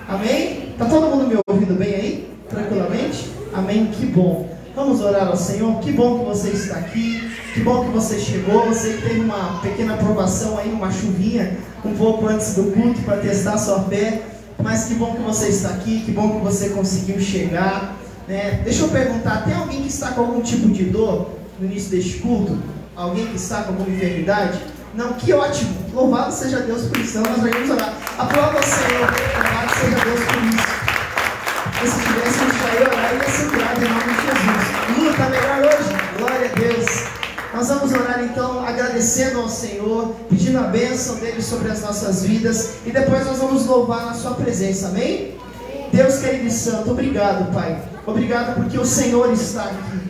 Amém? Está todo mundo me ouvindo bem aí? Tranquilamente? Amém? Que bom. Vamos orar ao Senhor. Que bom que você está aqui. Que bom que você chegou. Você teve uma pequena aprovação aí, uma chuvinha, um pouco antes do culto para testar a sua fé. Mas que bom que você está aqui. Que bom que você conseguiu chegar, né? Deixa eu perguntar, tem alguém que está com algum tipo de dor no início deste culto? Alguém que está com alguma enfermidade? Não, que ótimo. Louvado seja Deus por isso. Nós vamos orar. Aplauda o Senhor. Louvado seja Deus por isso. E se tivéssemos que ir orar, ia ser curado em nome de Jesus. Lula, está melhor hoje? Glória a Deus. Nós vamos orar então, agradecendo ao Senhor, pedindo a bênção dele sobre as nossas vidas. E depois nós vamos louvar na sua presença. Amém? Deus querido e santo, obrigado, Pai. Obrigado porque o Senhor está aqui.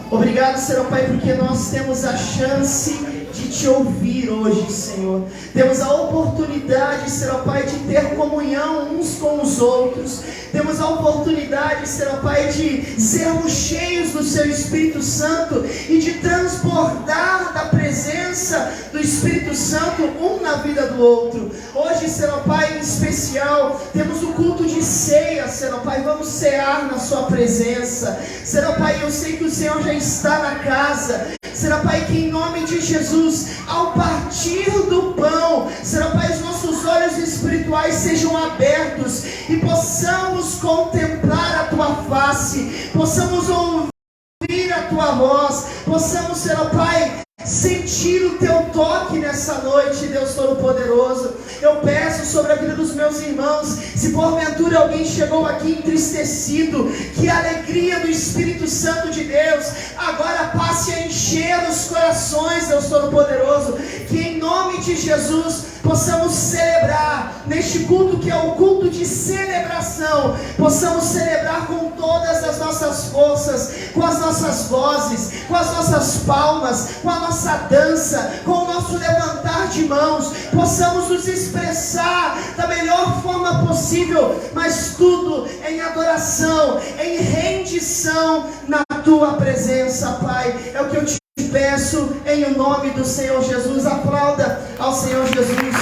Obrigado, Senhor Pai, porque nós temos a chance de te ouvir hoje, Senhor. Temos a oportunidade, Senhor Pai, de ter comunhão uns com os outros. Temos a oportunidade, Senhor Pai, de sermos cheios do Seu Espírito Santo e de transbordar da presença do Espírito Santo um na vida do outro. Hoje, Senhor Pai, em especial, temos o culto de ceia, Senhor Pai. Vamos cear na Sua presença. Senhor Pai, eu sei que o Senhor já está na casa. Senhor Pai, que em nome de Jesus, ao partir do pão, Senhor Pai, os nossos olhos espirituais sejam abertos e possamos contemplar a Tua face, possamos ouvir a Tua voz, possamos, Senhor Pai, sentir o Teu toque nessa noite, Deus Todo-Poderoso. Eu peço sobre a vida dos meus irmãos, se porventura alguém chegou aqui entristecido, que a alegria do Espírito Santo de Deus agora passe a encher os corações, Deus Todo-Poderoso, que em nome de Jesus possamos celebrar neste culto que é o culto de celebração, possamos celebrar com todas as nossas forças, com as nossas vozes, com as nossas palmas, com a nossa dança, com o nosso levantar de mãos, possamos nos expressar da melhor forma possível, mas tudo em adoração, em rendição na Tua presença, Pai. É o que eu te peço em o nome do Senhor Jesus. Aplauda ao Senhor Jesus.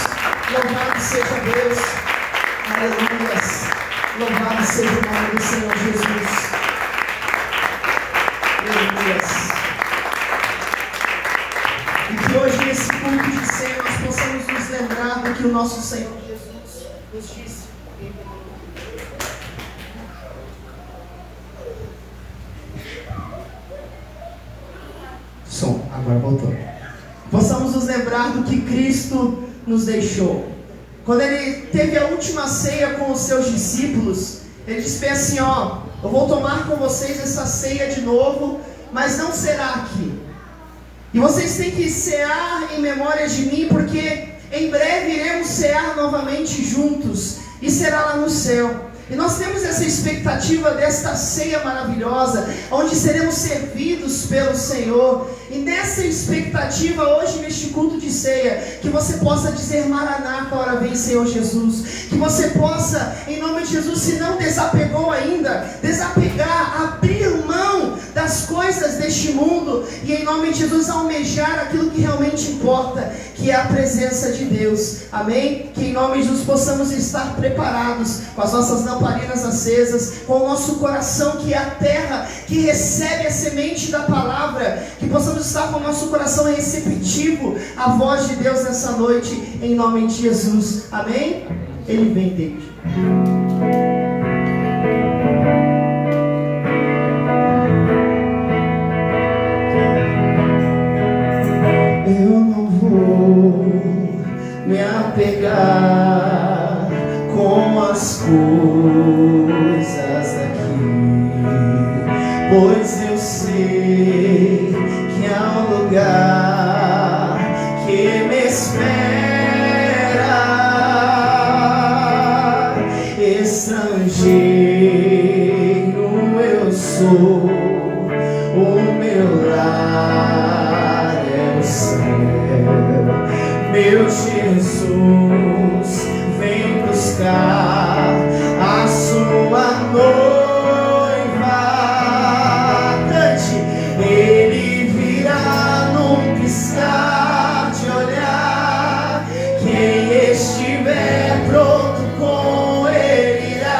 Louvado seja Deus. Aleluias. Louvado seja o nome do Senhor Jesus. Aleluias. E que hoje nesse culto de ceia nós possamos nos lembrar do que o nosso Senhor Jesus nos disse. Som, agora voltou. Possamos nos lembrar do que Cristo nos deixou. Quando Ele teve a última ceia com os seus discípulos, Ele disse bem assim, ó, eu vou tomar com vocês essa ceia de novo, mas não será aqui. E vocês têm que cear em memória de mim, porque em breve iremos cear novamente juntos, e será lá no céu. E nós temos essa expectativa desta ceia maravilhosa, onde seremos servidos pelo Senhor. E nessa expectativa, hoje neste culto de ceia, que você possa dizer Maranata, ora vem Senhor Jesus. Que você possa, em nome de Jesus, se não desapegou ainda, desapegar, abrir mão das coisas deste mundo e em nome de Jesus almejar aquilo que realmente importa, que é a presença de Deus. Amém? Que em nome de Jesus possamos estar preparados com as nossas lamparinas acesas, com o nosso coração que é a terra que recebe a semente da palavra, que possamos estar com o nosso coração receptivo à voz de Deus nessa noite, em nome de Jesus. Amém? Ele vem, David. Eu não vou me apegar com as coisas daqui, pois eu sei que há um lugar que me espera. Estrangeiro eu sou, o meu lar é o céu. Meu Jesus vem buscar a sua noiva. Cante, Ele virá num piscar de olhar. Quem estiver pronto com Ele irá.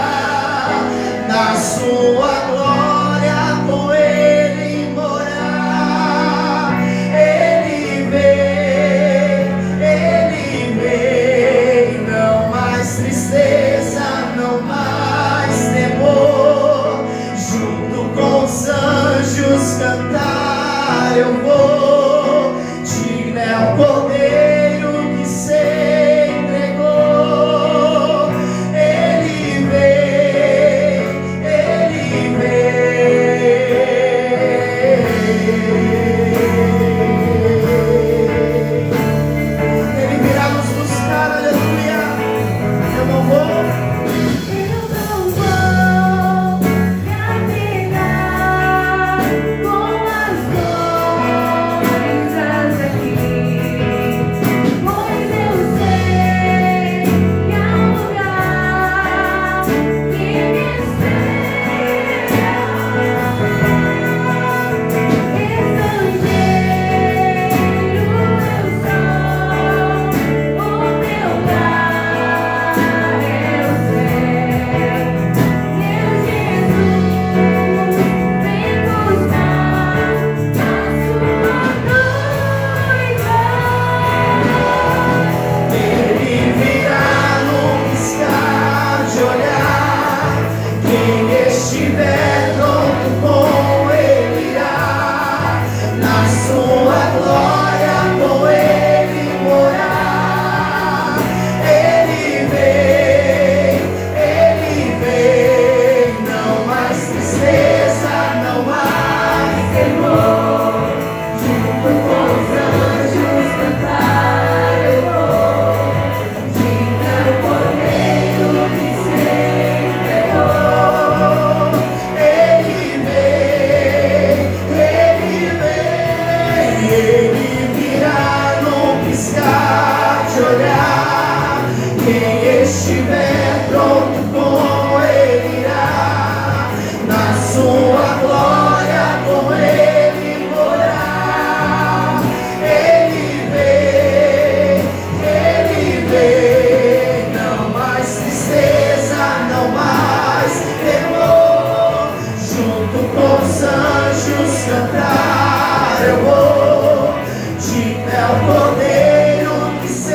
não mais temor. Junto com os anjos cantar eu vou, de pé ao Cordeiro que se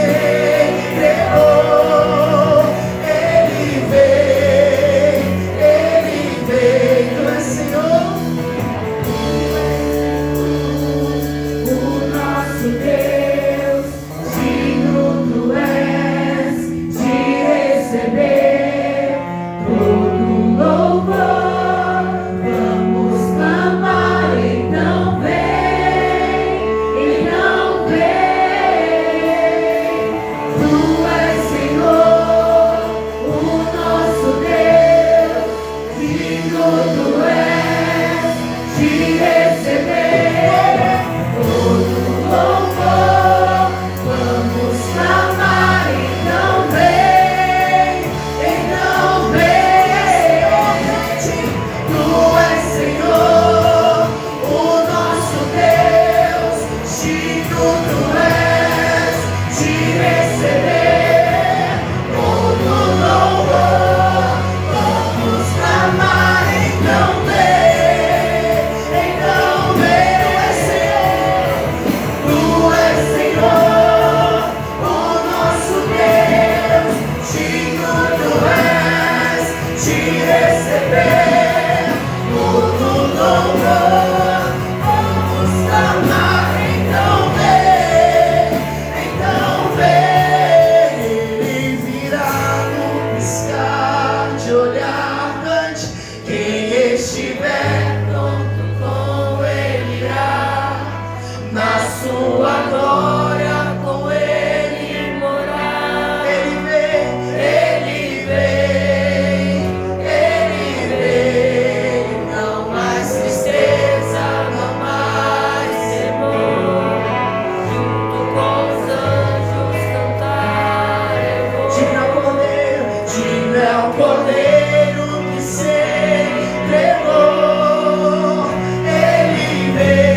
entregou. Ele veio, tu és Senhor. O nosso Deus, digno tu és de receber todo louvor. Vamos clamar, então vem, então vem. Tu és Senhor, o nosso Deus, digno tu és de receber todo louvor. Vamos clamar, então vem, então vem. Tu és Senhor, o nosso Deus, digno tu és de receber todo louvor. Vamos clamar, então vem, então vem. Tu és Senhor, o nosso Deus, digno tu és de receber todo louvor. Vamos clamar, então vem, então vem. Ele virá no piscar de olhar, cante. Quem estiver pronto com ele irá, na sua glória com ele morar. Ele vem, não mais tristeza, não mais temor. Junto com os anjos cantar eu vou. Digno é o Cordeiro que se entregou. Ele vem,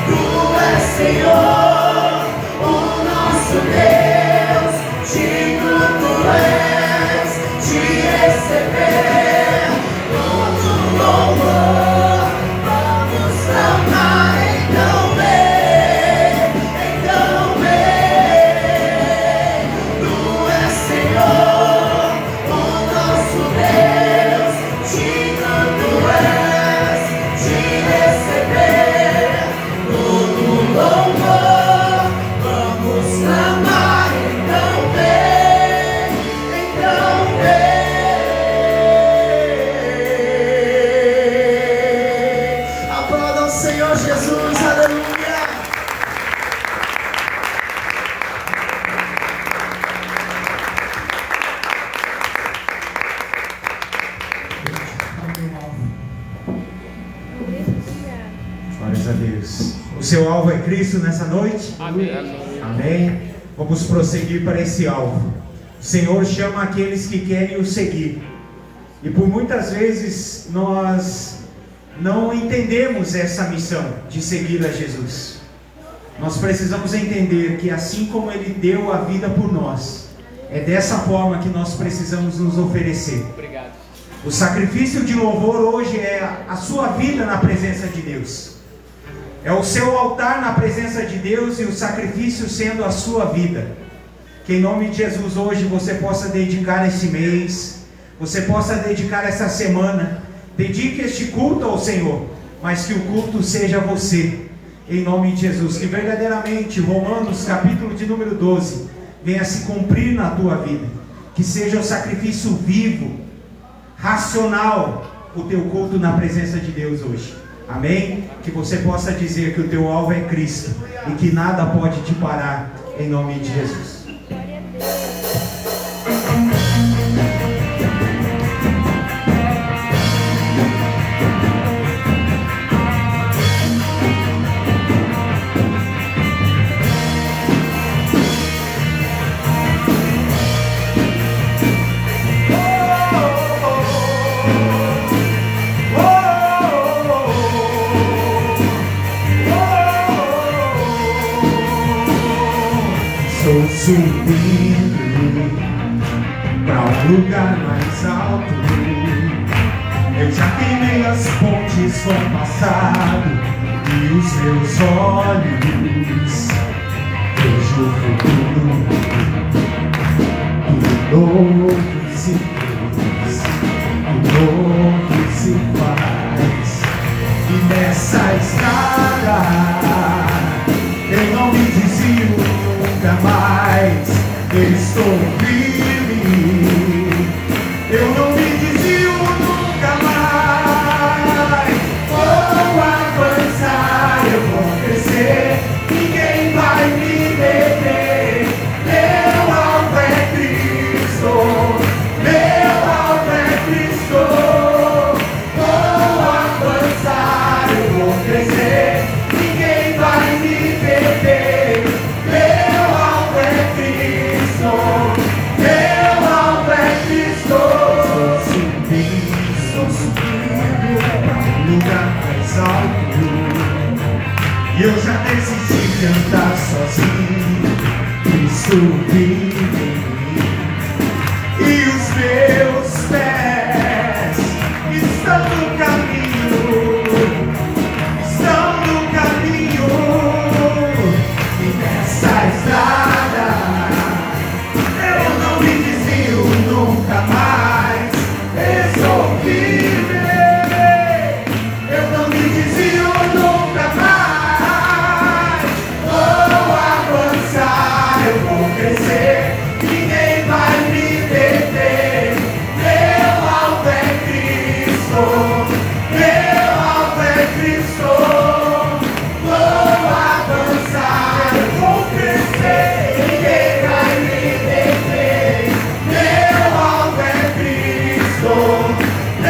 tu és Senhor, o nosso Deus, digno tu és de receber todo louvor. Vamos clamar, então vem, então vem. Tu és Senhor, o nosso Deus, digno tu és de receber todo louvor. Vamos clamar, então vem, então vem. Aplauda o Senhor Jesus, aleluia. Glórias a Deus. O seu alvo é Cristo nessa noite? Amém. Amém. Vamos prosseguir para esse alvo. O Senhor chama aqueles que querem o seguir. E por muitas vezes nós não entendemos essa missão de seguir a Jesus. Nós precisamos entender que assim como Ele deu a vida por nós, é dessa forma que nós precisamos nos oferecer. Obrigado. O sacrifício de louvor hoje é a sua vida na presença de Deus. É o seu altar na presença de Deus e o sacrifício sendo a sua vida. Que em nome de Jesus hoje você possa dedicar esse mês, você possa dedicar essa semana, dedique este culto ao Senhor, mas que o culto seja você, em nome de Jesus. Que verdadeiramente Romanos capítulo de número 12 venha se cumprir na tua vida. Que seja o sacrifício vivo, racional, o teu culto na presença de Deus hoje. Amém? Que você possa dizer que o teu alvo é Cristo e que nada pode te parar, em nome de Jesus. Sou subindo para um lugar mais alto. Eu já queimei as pontes com o passado e os meus olhos vejo o futuro. Tudo novo se fez, tudo novo se faz. E nessa estrada eu não me desvio nunca mais. Eu estou firme, eu não me desvio nunca mais. Vou avançar, eu vou crescer, ninguém vai me deter. Meu alvo é Cristo, meu alvo é Cristo. Vou avançar, eu vou crescer, ninguém vai me deter. Meu alvo é Cristo, meu alvo é Cristo. Estou subindo para um lugar mais alto. E eu já desisti de andar sozinho. Cristo vive em mim. E os meus pés estão no caminho, estão no caminho. E nessa estrada eu não me desvio nunca mais. Eu sou firme, eu não me desvio nunca mais. Vou avançar, eu vou crescer, ninguém vai me deter. Meu alvo é Cristo, meu alvo é Cristo. Vou avançar, eu vou crescer, ninguém vai me deter. Meu alvo é Cristo,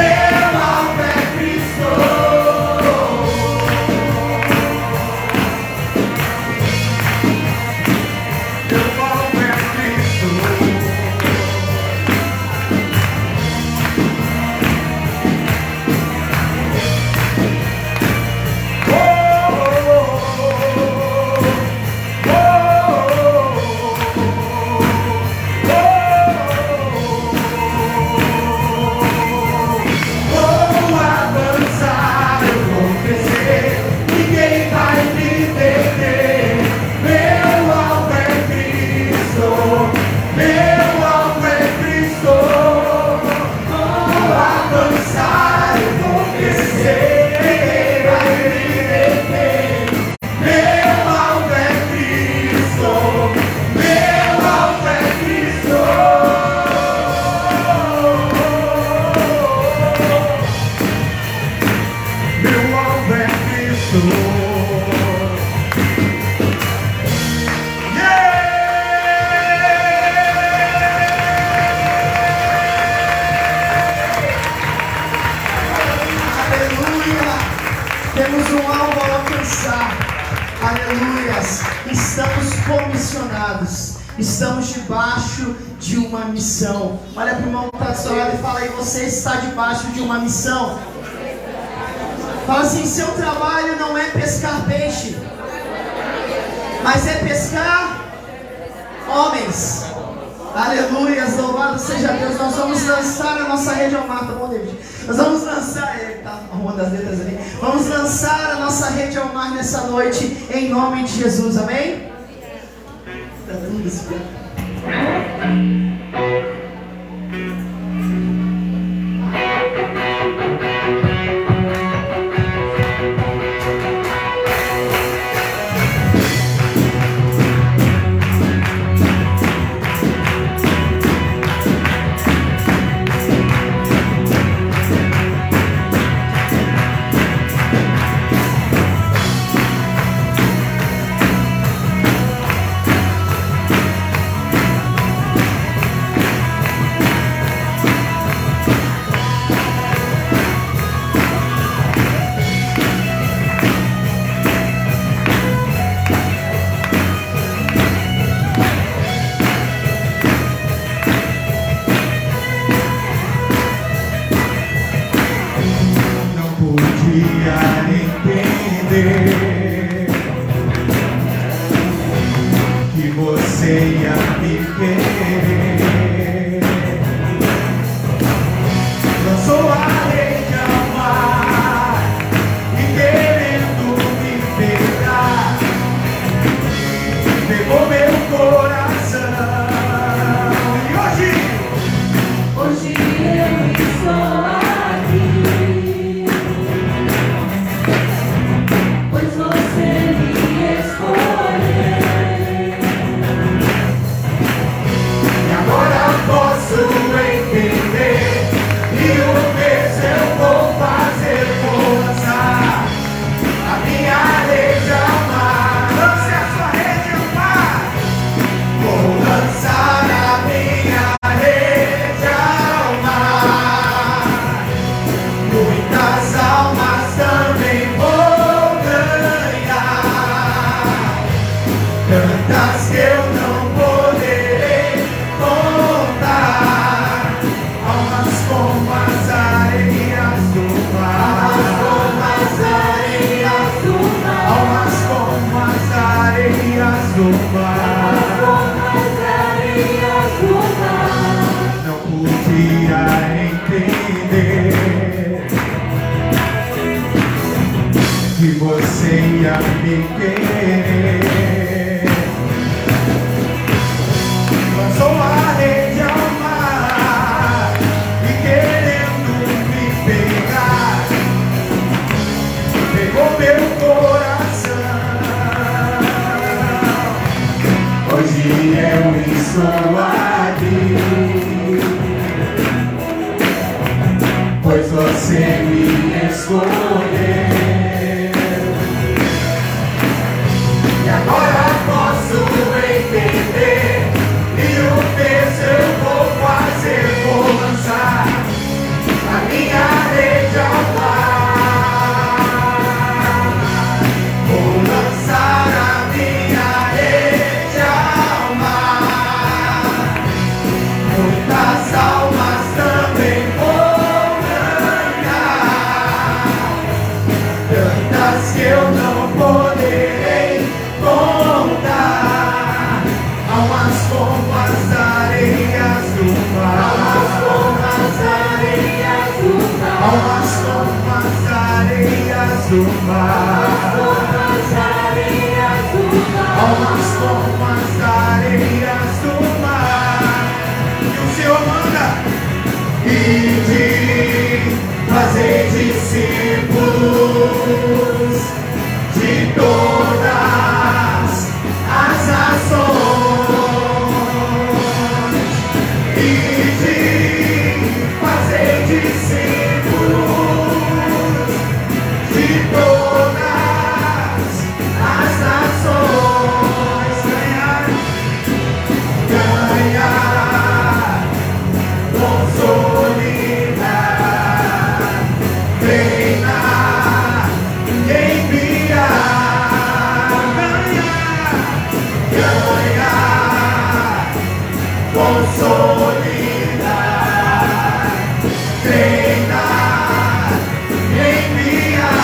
meu alvo é Cristo. Meu alvo é Cristo. Vou avançar, eu vou crescer, ninguém vai me deter. Meu alvo é Cristo, meu alvo é Cristo. Vou avançar, eu vou crescer, ninguém vai me deter. Meu alvo é Cristo, meu alvo é Cristo. Meu alvo é Cristo. Aleluia! Temos um alvo a alcançar. Aleluias! Estamos comissionados. Estamos debaixo de uma missão. Olha para o irmão que está do seu lado e fala aí: você está debaixo de uma missão. Fala assim: seu trabalho não é pescar peixe, mas é pescar homens. Aleluias, louvado seja Deus. Nós vamos lançar a nossa rede ao mar, tá bom, David? Nós vamos lançar, tá arrumando as letras ali. Vamos lançar a nossa rede ao mar nessa noite, em nome de Jesus, amém? Tá tudo esperto. me querer. Lançou a rede ao mar e querendo me pegar, pegou meu coração. E hoje eu estou aqui, pois você me escolheu. E agora posso entender, e o mesmo eu vou fazer, vou lançar a minha rede ao mar. Lance a sua rede ao mar. Vou lançar a minha rede ao mar. Muitas almas também vou ganhar, tantas que eu não poderei contar. Almas como as areias do mar, almas como as areias do mar. Não podia entender que você ia me querer. Lançou a rede ao mar e querendo me pegar, pegou meu coração. Hoje eu estou aqui, pois você me escolheu. E agora posso entender, e o peso eu vou fazer, vou lançar a minha rede ao mar. Vou lançar a minha rede ao mar. Muitas almas também vou ganhar, tantas que eu não poderei contar. Almas como as areias do mar, almas como as areias do mar, almas como as areias do mar, almas como as areias do mar. E o Senhor manda: e de fazer discípulos de todas as nações, e de fazer discípulos de todas as nações. Ganhar, consolidar, treinar, enviar. Ganhar, consolidar, treinar, enviar.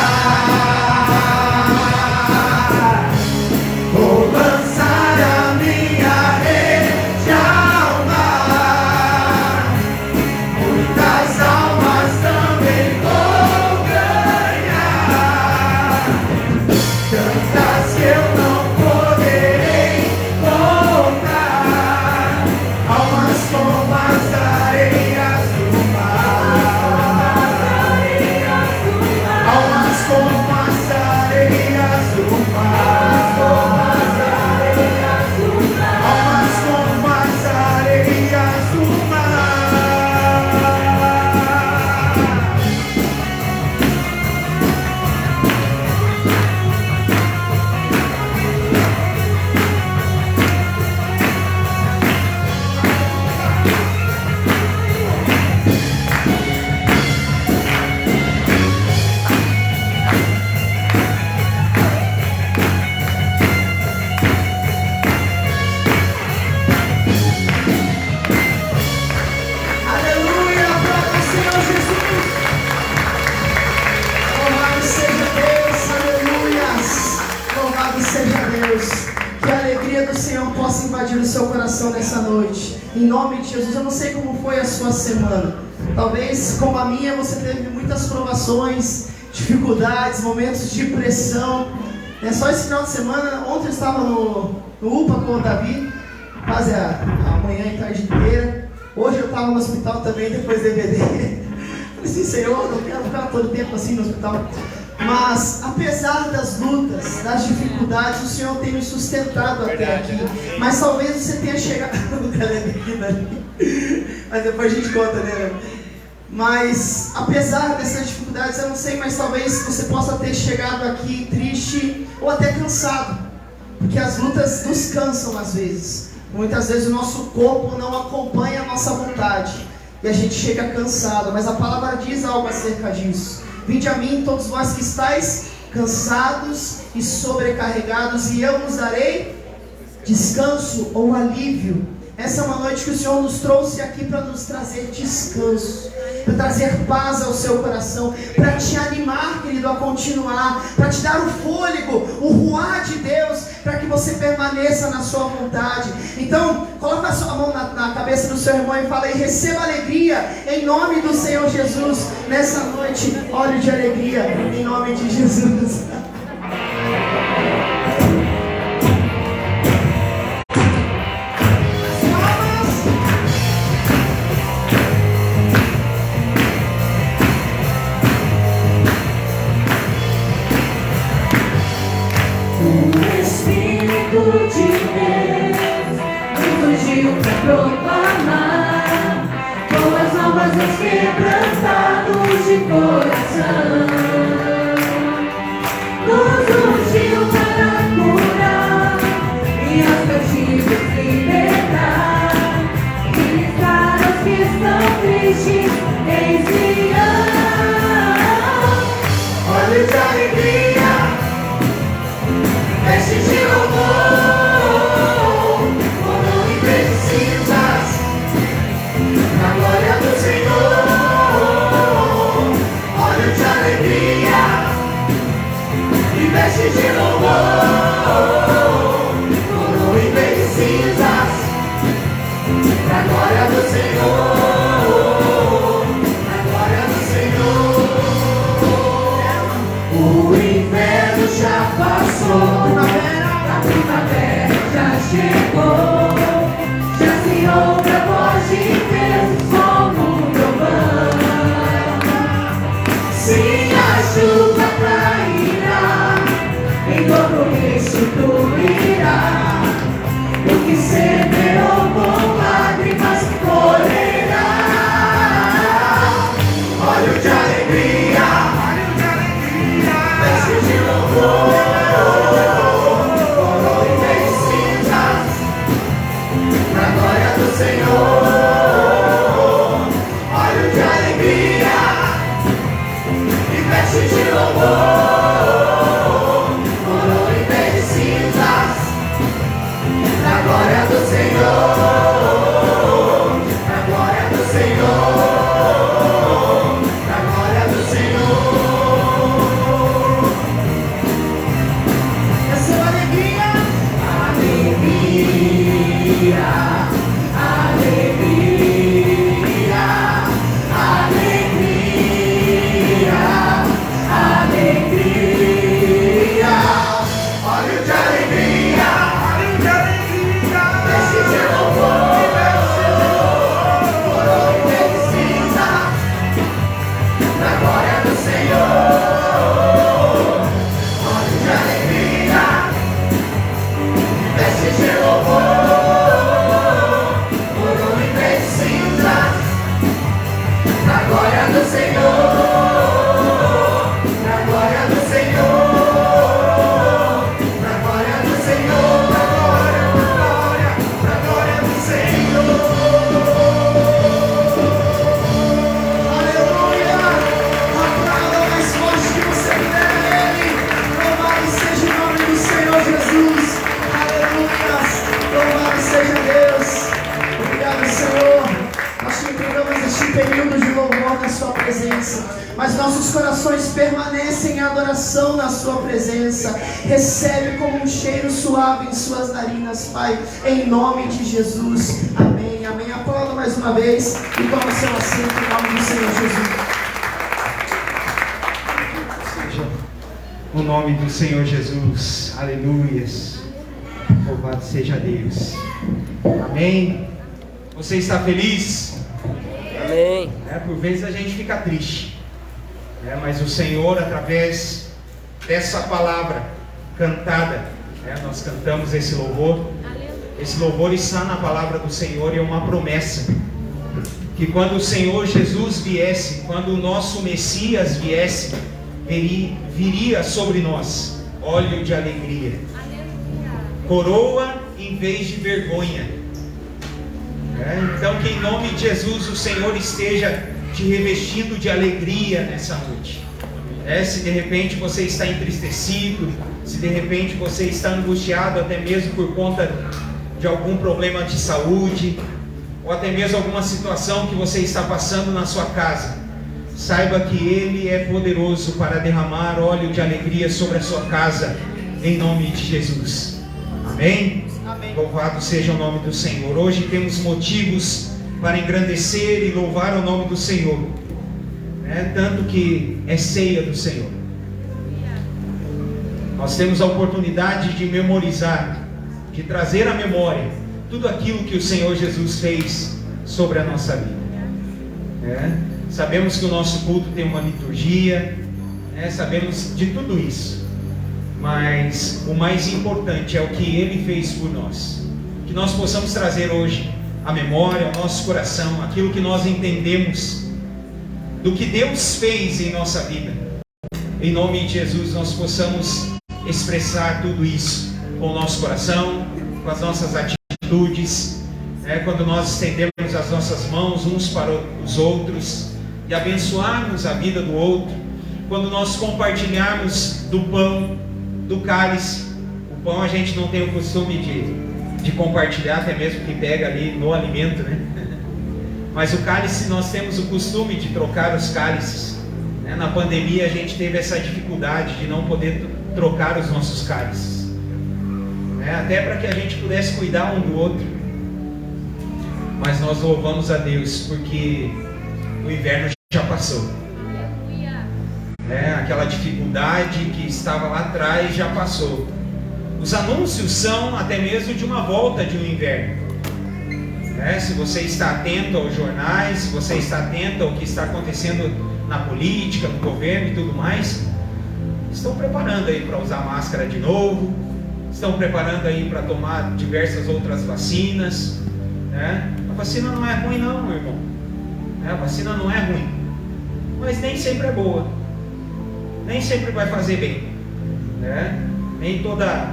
Vou lançar a minha rede ao mar. Muitas almas também vou ganhar, tantas que eu não poderei contar. Almas como as invadir o seu coração nessa noite. Em nome de Jesus. Eu não sei como foi a sua semana. Talvez, como a minha, você teve muitas provações, dificuldades, momentos de pressão. Só esse final de semana, ontem eu estava no UPA com o Davi, quase a manhã e tarde inteira. Hoje eu estava no hospital também, depois do DVD. Falei assim, Senhor, não quero ficar todo tempo assim no hospital. Mas, apesar das lutas, das dificuldades, o Senhor tem me sustentado até aqui. Mas talvez você tenha chegado no mas depois a gente conta, né? Mas, apesar dessas dificuldades, eu não sei, mas talvez você possa ter chegado aqui triste ou até cansado. Porque as lutas nos cansam às vezes. Muitas vezes o nosso corpo não acompanha a nossa vontade. E a gente chega cansado. Mas a palavra diz algo acerca disso. Vinde a mim, todos vós que estáis cansados e sobrecarregados, e eu vos darei descanso ou alívio. Essa é uma noite que o Senhor nos trouxe aqui para nos trazer descanso, para trazer paz ao seu coração, para te animar, querido, a continuar, para te dar o fôlego, o ruar de Deus, para que você permaneça na sua vontade. Então, coloca a sua mão na cabeça do seu irmão e fala aí, receba alegria em nome do Senhor Jesus, nessa noite, óleo de alegria em nome de Jesus. Proclamar boas novas aos quebrantados de coração, nos ungiu para curar e aos cativos libertar, ministrar aos que estão tristes em Sião. Olhos de alegria, vestes de louvor, na glória do Senhor, óleo de alegria e vestes de louvor, coroa em vez de cinzas, na glória do Senhor, na glória do Senhor. O inverno já passou, a primavera já chegou, já se ouve a voz de Deus como trovão. Sim, a chuva cairá, em dobro restituirá, o que semeou com lágrimas colherá. Óleo de alegria, vestes de louvor, coroa em vez de cinzas, na glória do Senhor, óleo de alegria e vestes de louvor, coroa em vez de cinzas, na glória do Senhor, na glória do Senhor, na glória do Senhor. É sua alegria, alegria, alegria. sua presença. Recebe como um cheiro suave em suas narinas, Pai, em nome de Jesus. Amém, amém. Aplauda mais uma vez e tome seu assento em nome do Senhor Jesus. O nome do Senhor Jesus, aleluias, louvado seja Deus, amém. Você está feliz? Amém. Por vezes a gente fica triste, mas o Senhor, através dessa palavra cantada, nós cantamos esse louvor está na palavra do Senhor e é uma promessa, que quando o Senhor Jesus viesse, quando o nosso Messias viesse, viria sobre nós óleo de alegria, coroa em vez de vergonha. Então que em nome de Jesus o Senhor esteja te revestindo de alegria nessa noite. Se de repente você está entristecido, se de repente você está angustiado até mesmo por conta de algum problema de saúde, ou até mesmo alguma situação que você está passando na sua casa, saiba que Ele é poderoso para derramar óleo de alegria sobre a sua casa, em nome de Jesus. Amém? Amém. Louvado seja o nome do Senhor. Hoje temos motivos para engrandecer e louvar o nome do Senhor, tanto que é ceia do Senhor. Nós temos a oportunidade de memorizar, de trazer à memória tudo aquilo que o Senhor Jesus fez sobre a nossa vida. Sabemos que o nosso culto tem uma liturgia, sabemos de tudo isso, mas o mais importante é o que Ele fez por nós. Que nós possamos trazer hoje à memória, ao nosso coração, aquilo que nós entendemos do que Deus fez em nossa vida. Em nome de Jesus, nós possamos expressar tudo isso com o nosso coração, com as nossas atitudes, quando nós estendemos as nossas mãos uns para os outros e abençoarmos a vida do outro, quando nós compartilharmos do pão, do cálice. O pão a gente não tem o costume de compartilhar, até mesmo que pega ali no alimento, mas o cálice nós temos o costume de trocar os cálices. Na pandemia a gente teve essa dificuldade de não poder trocar os nossos cálices, até para que a gente pudesse cuidar um do outro. Mas nós louvamos a Deus porque o inverno já passou. Aquela dificuldade que estava lá atrás já passou. Os anúncios são até mesmo de uma volta de um inverno. Se você está atento aos jornais, se você está atento ao que está acontecendo na política, no governo e tudo mais, estão preparando aí para usar máscara de novo, estão preparando aí para tomar diversas outras vacinas. A vacina não é ruim não, meu irmão. A vacina não é ruim, mas nem sempre é boa, nem sempre vai fazer bem, nem toda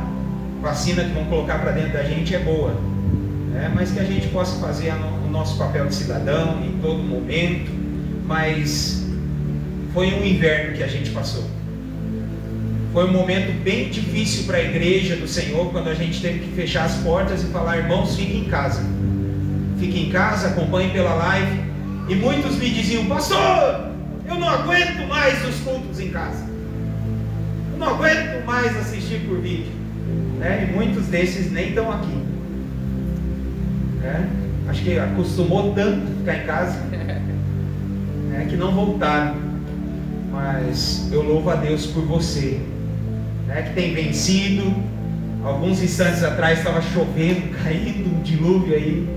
vacina que vão colocar para dentro da gente é boa, mas que a gente possa fazer o nosso papel de cidadão em todo momento. Mas foi um inverno que a gente passou, foi um momento bem difícil para a igreja do Senhor, quando a gente teve que fechar as portas e falar: irmãos, fiquem em casa, acompanhem pela live. E muitos me diziam: pastor, eu não aguento mais os cultos em casa, eu não aguento mais assistir por vídeo, e muitos desses nem estão aqui, acho que acostumou tanto ficar em casa, que não voltaram. Mas eu louvo a Deus por você, que tem vencido. Alguns instantes atrás estava chovendo, caindo um dilúvio aí,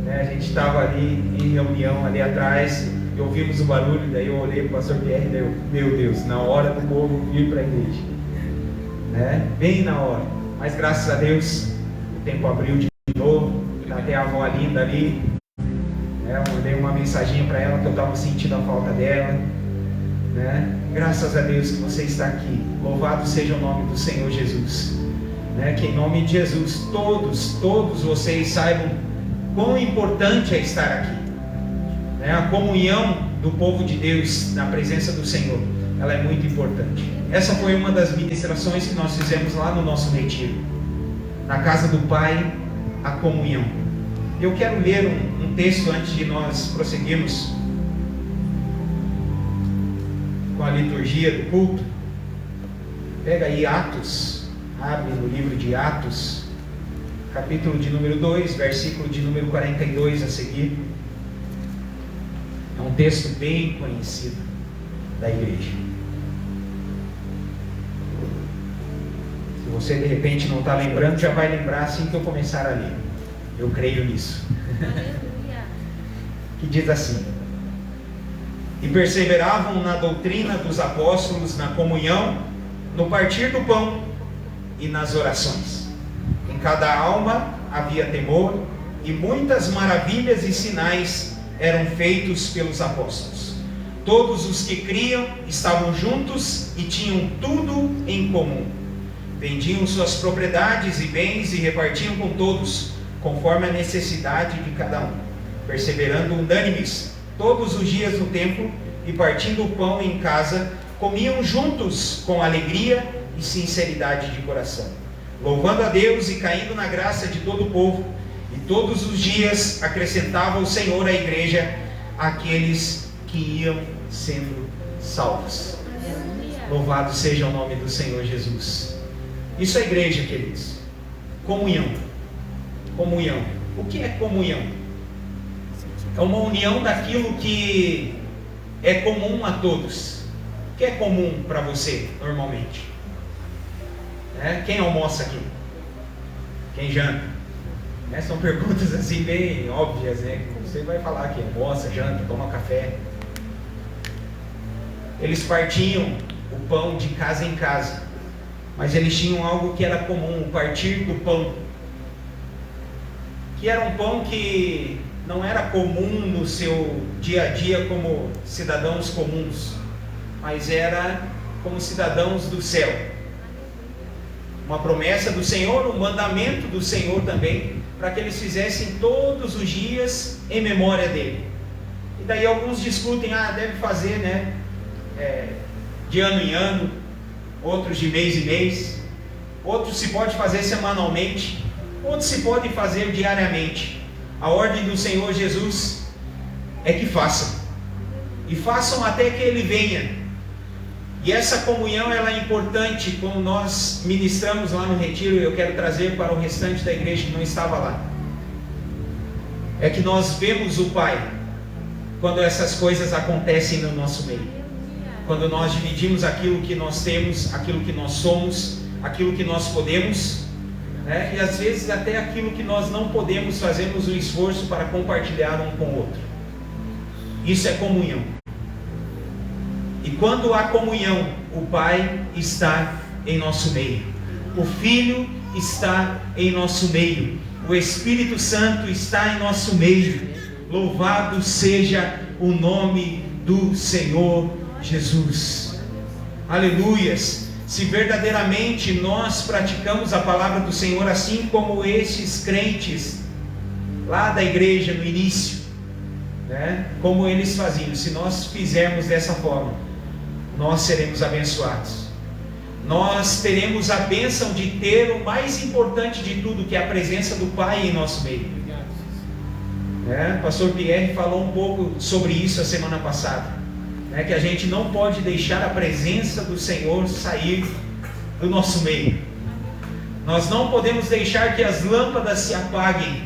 a gente estava ali em reunião ali atrás e ouvimos o barulho. Daí eu olhei para o pastor Pierre e deu: meu Deus, na hora do povo vir para a igreja, bem na hora. Mas graças a Deus o tempo abriu de novo. Até a avó linda ali, eu mandei uma mensaginha para ela que eu estava sentindo a falta dela, Graças a Deus que você está aqui. Louvado seja o nome do Senhor Jesus, que em nome de Jesus todos vocês saibam quão importante é estar aqui, A comunhão do povo de Deus na presença do Senhor, ela é muito importante. Essa foi uma das ministrações que nós fizemos lá no nosso retiro, na casa do Pai, a comunhão. Eu quero ler um texto antes de nós prosseguirmos com a liturgia do culto. Pega aí Atos, abre no livro de Atos, capítulo de número 2, versículo de número 42 a seguir. É um texto bem conhecido da igreja. Se você de repente não está lembrando, já vai lembrar assim que eu começar a ler. Eu creio nisso. Que diz assim: e perseveravam na doutrina dos apóstolos, na comunhão, no partir do pão e nas orações. Em cada alma havia temor, e muitas maravilhas e sinais eram feitos pelos apóstolos. Todos os que criam estavam juntos e tinham tudo em comum. Vendiam suas propriedades e bens e repartiam com todos, conforme a necessidade de cada um. Perseverando unânimes todos os dias no templo e partindo o pão em casa, comiam juntos com alegria e sinceridade de coração, louvando a Deus e caindo na graça de todo o povo. E todos os dias acrescentava o Senhor à igreja aqueles que iam sendo salvos. Louvado seja o nome do Senhor Jesus. Isso é igreja, queridos. Comunhão. Comunhão. O que é comunhão? É uma união daquilo que é comum a todos. O que é comum para você, normalmente? Quem almoça aqui? Quem janta? São perguntas assim bem óbvias, né? Você vai falar que almoça, janta, toma café. Eles partiam o pão de casa em casa, mas eles tinham algo que era comum, o partir do pão, que era um pão que não era comum no seu dia a dia como cidadãos comuns, mas era como cidadãos do céu. Uma promessa do Senhor, um mandamento do Senhor também, para que eles fizessem todos os dias em memória dele. E daí alguns discutem, deve fazer, né? De ano em ano, outros de mês em mês, outros se pode fazer semanalmente, outros se pode fazer diariamente. A ordem do Senhor Jesus é que façam, e façam até que Ele venha. E essa comunhão ela é importante, como nós ministramos lá no retiro. Eu quero trazer para o restante da igreja que não estava lá. É que nós vemos o Pai quando essas coisas acontecem no nosso meio. Quando nós dividimos aquilo que nós temos, aquilo que nós somos, aquilo que nós podemos, né? E às vezes até aquilo que nós não podemos, fazemos um esforço para compartilhar um com o outro. Isso é comunhão. E quando há comunhão, o Pai está em nosso meio, o Filho está em nosso meio, o Espírito Santo está em nosso meio. Louvado seja o nome do Senhor Jesus. Aleluias. Se verdadeiramente nós praticamos a palavra do Senhor, assim como estes crentes lá da igreja no início, né? Como eles faziam, se nós fizermos dessa forma, nós seremos abençoados. Nós teremos a bênção de ter o mais importante de tudo, que é a presença do Pai em nosso meio. O pastor Pierre falou um pouco sobre isso a semana passada, que a gente não pode deixar a presença do Senhor sair do nosso meio. Nós não podemos deixar que as lâmpadas se apaguem,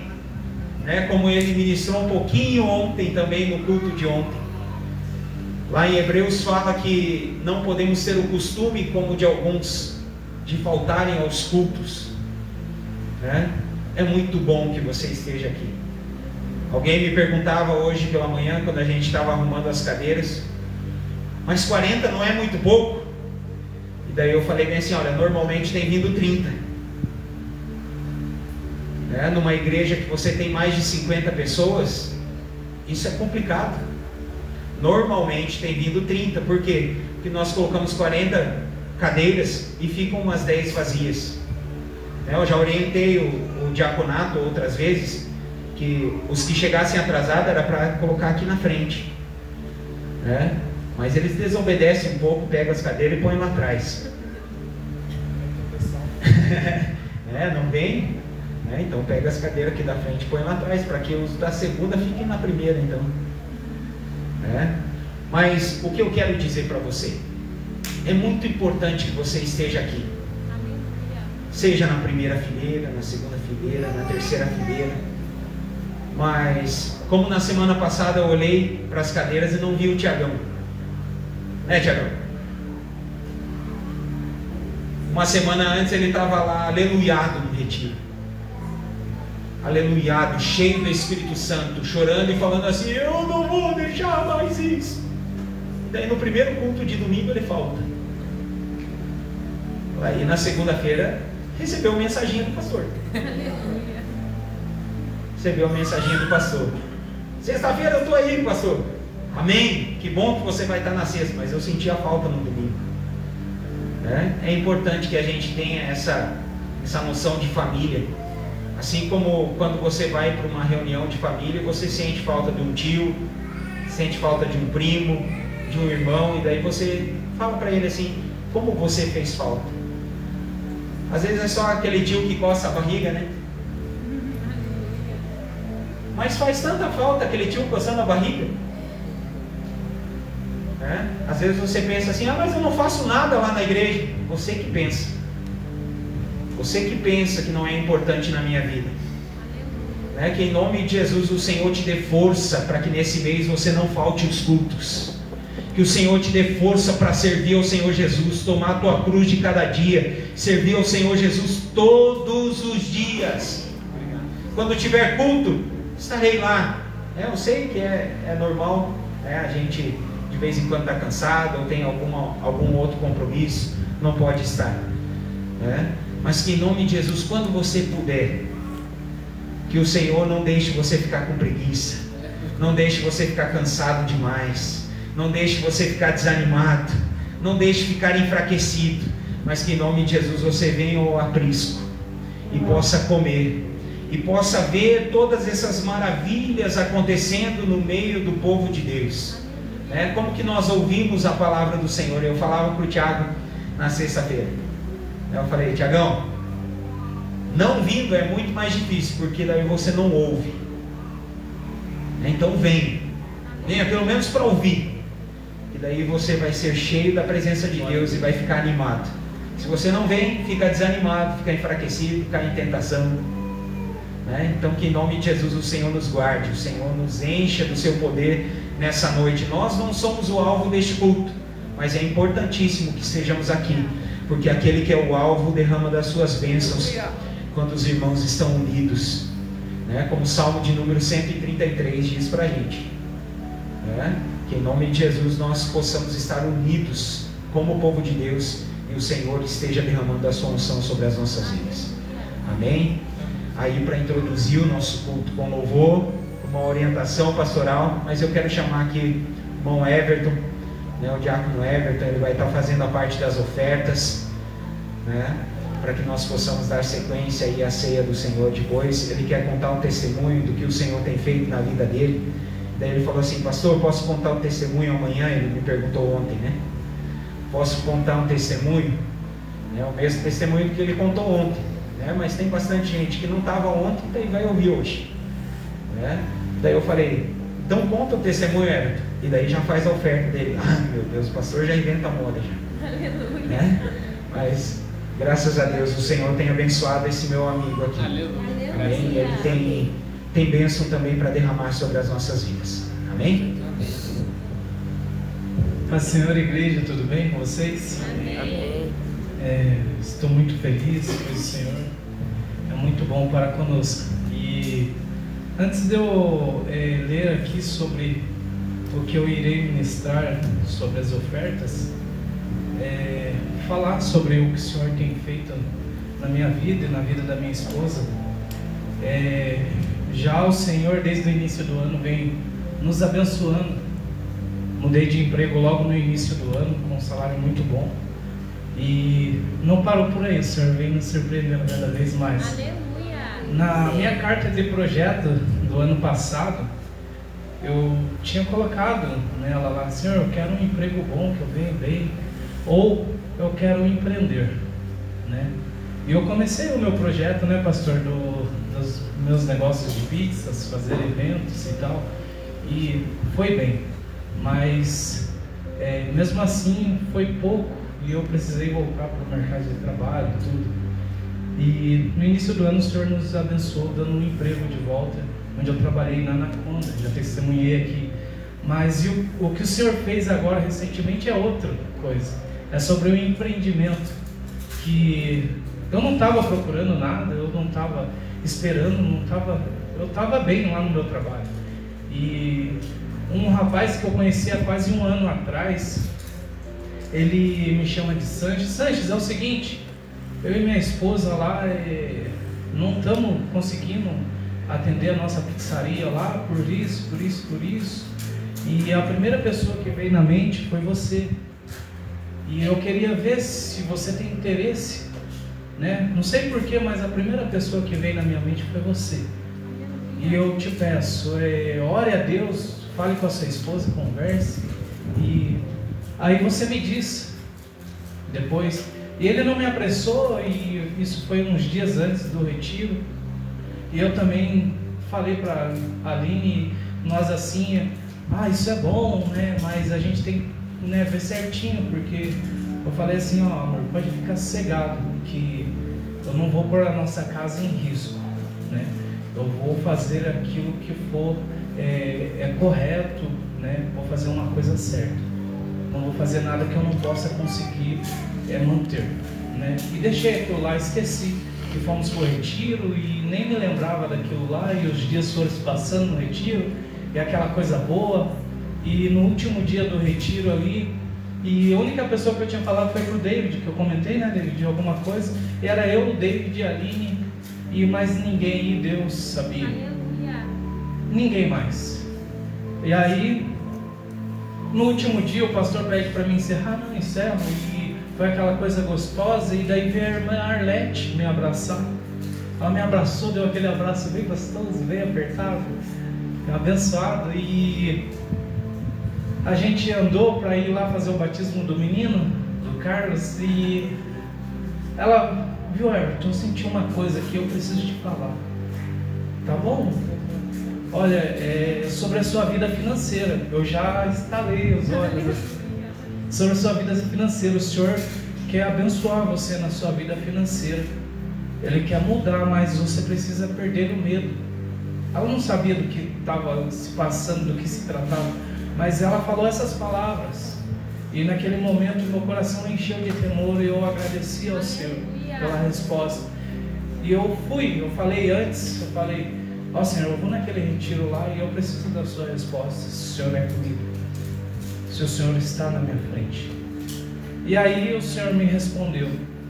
como ele ministrou um pouquinho ontem também no culto de ontem. Lá em Hebreus fala que não podemos ter o costume, como de alguns, de faltarem aos cultos. É muito bom que você esteja aqui. Alguém me perguntava hoje pela manhã, quando a gente estava arrumando as cadeiras, mas 40 não é muito pouco? E daí eu falei bem assim, olha, normalmente tem vindo 30. Numa igreja que você tem mais de 50 pessoas, isso é complicado. Normalmente tem vindo 30, por quê? Porque nós colocamos 40 cadeiras e ficam umas 10 vazias. Eu já orientei o diaconato outras vezes, que os que chegassem atrasados era para colocar aqui na frente, mas eles desobedecem um pouco, pegam as cadeiras e põem lá atrás. Não vem? Então pega as cadeiras aqui da frente e põe lá atrás, para que os da segunda fiquem na primeira, então. Mas o que eu quero dizer para você? é muito importante que você esteja aqui. Seja na primeira fileira, na segunda fileira, na terceira fileira. Mas, como na semana passada eu olhei para as cadeiras e não vi o Tiagão. Tiagão? Uma semana antes ele estava lá, aleluiado no retiro. Aleluiado, cheio do Espírito Santo, chorando e falando assim: eu não vou deixar mais isso. E daí no primeiro culto de domingo ele falta. Aí na segunda-feira recebeu uma mensaginha do pastor. Recebeu a mensaginha do pastor. Sexta-feira eu estou aí, pastor. Amém? Que bom que você vai estar na sexta, mas eu senti a falta no domingo. É importante que a gente tenha essa noção de família. Assim como quando você vai para uma reunião de família, você sente falta de um tio, sente falta de um primo, de um irmão, e daí você fala para ele assim: como você fez falta? Às vezes é só aquele tio que coça a barriga, né? Mas faz tanta falta aquele tio coçando a barriga. Às vezes você pensa assim: mas eu não faço nada lá na igreja. Você que pensa. Você que pensa que não é importante na minha vida. Que em nome de Jesus o Senhor te dê força para que nesse mês você não falte os cultos. Que o Senhor te dê força para servir ao Senhor Jesus, tomar a tua cruz de cada dia, servir ao Senhor Jesus todos os dias. Quando tiver culto, estarei lá. Eu sei que é normal, a gente de vez em quando está cansado ou tem algum outro compromisso, não pode estar. Mas que em nome de Jesus, quando você puder, que o Senhor não deixe você ficar com preguiça, não deixe você ficar cansado demais, não deixe você ficar desanimado, não deixe ficar enfraquecido, mas que em nome de Jesus você venha ao aprisco e possa comer, e possa ver todas essas maravilhas acontecendo no meio do povo de Deus. Como que nós ouvimos a palavra do Senhor. Eu falava para o Tiago na sexta-feira, eu falei: Tiagão, não vindo é muito mais difícil, porque daí você não ouve. Então venha pelo menos para ouvir, e daí você vai ser cheio da presença de Deus e vai ficar animado. Se você não vem, fica desanimado, fica enfraquecido, fica em tentação. Então que em nome de Jesus o Senhor nos guarde, o Senhor nos encha do seu poder nessa noite. Nós não somos o alvo deste culto, mas é importantíssimo que estejamos aqui, porque aquele que é o alvo derrama das suas bênçãos quando os irmãos estão unidos, como o Salmo de número 133 diz para a gente, que em nome de Jesus nós possamos estar unidos como o povo de Deus, e o Senhor esteja derramando a sua unção sobre as nossas vidas. Amém? Aí, para introduzir o nosso culto com louvor, uma orientação pastoral, mas eu quero chamar aqui o irmão Everton, o diácono Everton. Ele vai estar fazendo a parte das ofertas, para que nós possamos dar sequência aí à ceia do Senhor depois. Ele quer contar um testemunho do que o Senhor tem feito na vida dele. Daí ele falou assim: pastor, posso contar um testemunho amanhã? Ele me perguntou ontem, posso contar um testemunho? O mesmo testemunho que ele contou ontem, mas tem bastante gente que não estava ontem, daí vai ouvir hoje, Daí eu falei: então conta o testemunho, Everton, e daí já faz a oferta dele. Meu Deus, o pastor já inventa moda já. Aleluia. Mas graças a Deus o Senhor tem abençoado esse meu amigo aqui. Aleluia. Amém? E ele tem bênção também para derramar sobre as nossas vidas. Amém? A Senhora Igreja, tudo bem com vocês? Amém. Estou muito feliz, pois o Senhor é muito bom para conosco. E antes de eu ler aqui sobre o que eu irei ministrar sobre as ofertas, falar sobre o que o Senhor tem feito na minha vida e na vida da minha esposa. Já o Senhor, desde o início do ano, vem nos abençoando. Mudei de emprego logo no início do ano, com um salário muito bom. E não parou por aí, o Senhor vem nos surpreendendo cada vez mais. Aleluia. Na minha carta de projeto do ano passado, eu tinha colocado nela lá: Senhor, eu quero um emprego bom, que eu venha bem, ou eu quero empreender, E eu comecei o meu projeto, pastor, dos meus negócios de pizzas, fazer eventos e tal, e foi bem, mas mesmo assim foi pouco e eu precisei voltar para o mercado de trabalho e tudo. E no início do ano o Senhor nos abençoou dando um emprego de volta, onde eu trabalhei na Anaconda, já testemunhei aqui. Mas o que o Senhor fez agora recentemente é outra coisa. É sobre o empreendimento, que eu não estava procurando nada, eu não estava esperando, eu estava bem lá no meu trabalho. E um rapaz que eu conheci há quase um ano atrás, ele me chama de Sanches. Sanches, é o seguinte, eu e minha esposa lá não estamos conseguindo atender a nossa pizzaria lá por isso. E a primeira pessoa que veio na mente foi você. E eu queria ver se você tem interesse, né? Não sei porquê, mas a primeira pessoa que veio na minha mente foi você. E eu te peço, ore a Deus, fale com a sua esposa, converse. E aí você me diz depois. E ele não me apressou, e isso foi uns dias antes do retiro. E eu também falei para a Aline, nós assim, isso é bom, né? Mas a gente tem que ver certinho, porque eu falei assim, amor, pode ficar sossegado, que eu não vou pôr a nossa casa em risco, né? Eu vou fazer aquilo que for correto, né? Vou fazer uma coisa certa. Não vou fazer nada que eu não possa conseguir manter, né? E deixei aquilo lá, esqueci. E fomos para o retiro e nem me lembrava daquilo lá, e os dias foram se passando no retiro, e aquela coisa boa. E no último dia do retiro ali, e a única pessoa que eu tinha falado foi pro David, que eu comentei, né, David, de alguma coisa, e era eu, o David e a Aline, e mais ninguém, e Deus sabia. Ninguém mais. E aí, no último dia, o pastor pede para mim encerrar, não encerro, e foi aquela coisa gostosa, e daí veio a irmã Arlete me abraçar. Ela me abraçou, deu aquele abraço bem gostoso, bem apertado, abençoado, e a gente andou para ir lá fazer o batismo do menino, do Carlos, e ela viu, Everton, eu senti uma coisa que eu preciso te falar, tá bom? Olha, sobre a sua vida financeira, eu já estalei os olhos, sobre a sua vida financeira, o Senhor quer abençoar você na sua vida financeira, Ele quer mudar, mas você precisa perder o medo. Ela não sabia do que estava se passando, do que se tratava, mas ela falou essas palavras, e naquele momento meu coração encheu de temor, e eu agradeci ao Senhor pela resposta. E eu falei antes, Senhor, eu vou naquele retiro lá e eu preciso da sua resposta, se o Senhor é comigo, se o Senhor está na minha frente. E aí o Senhor me respondeu.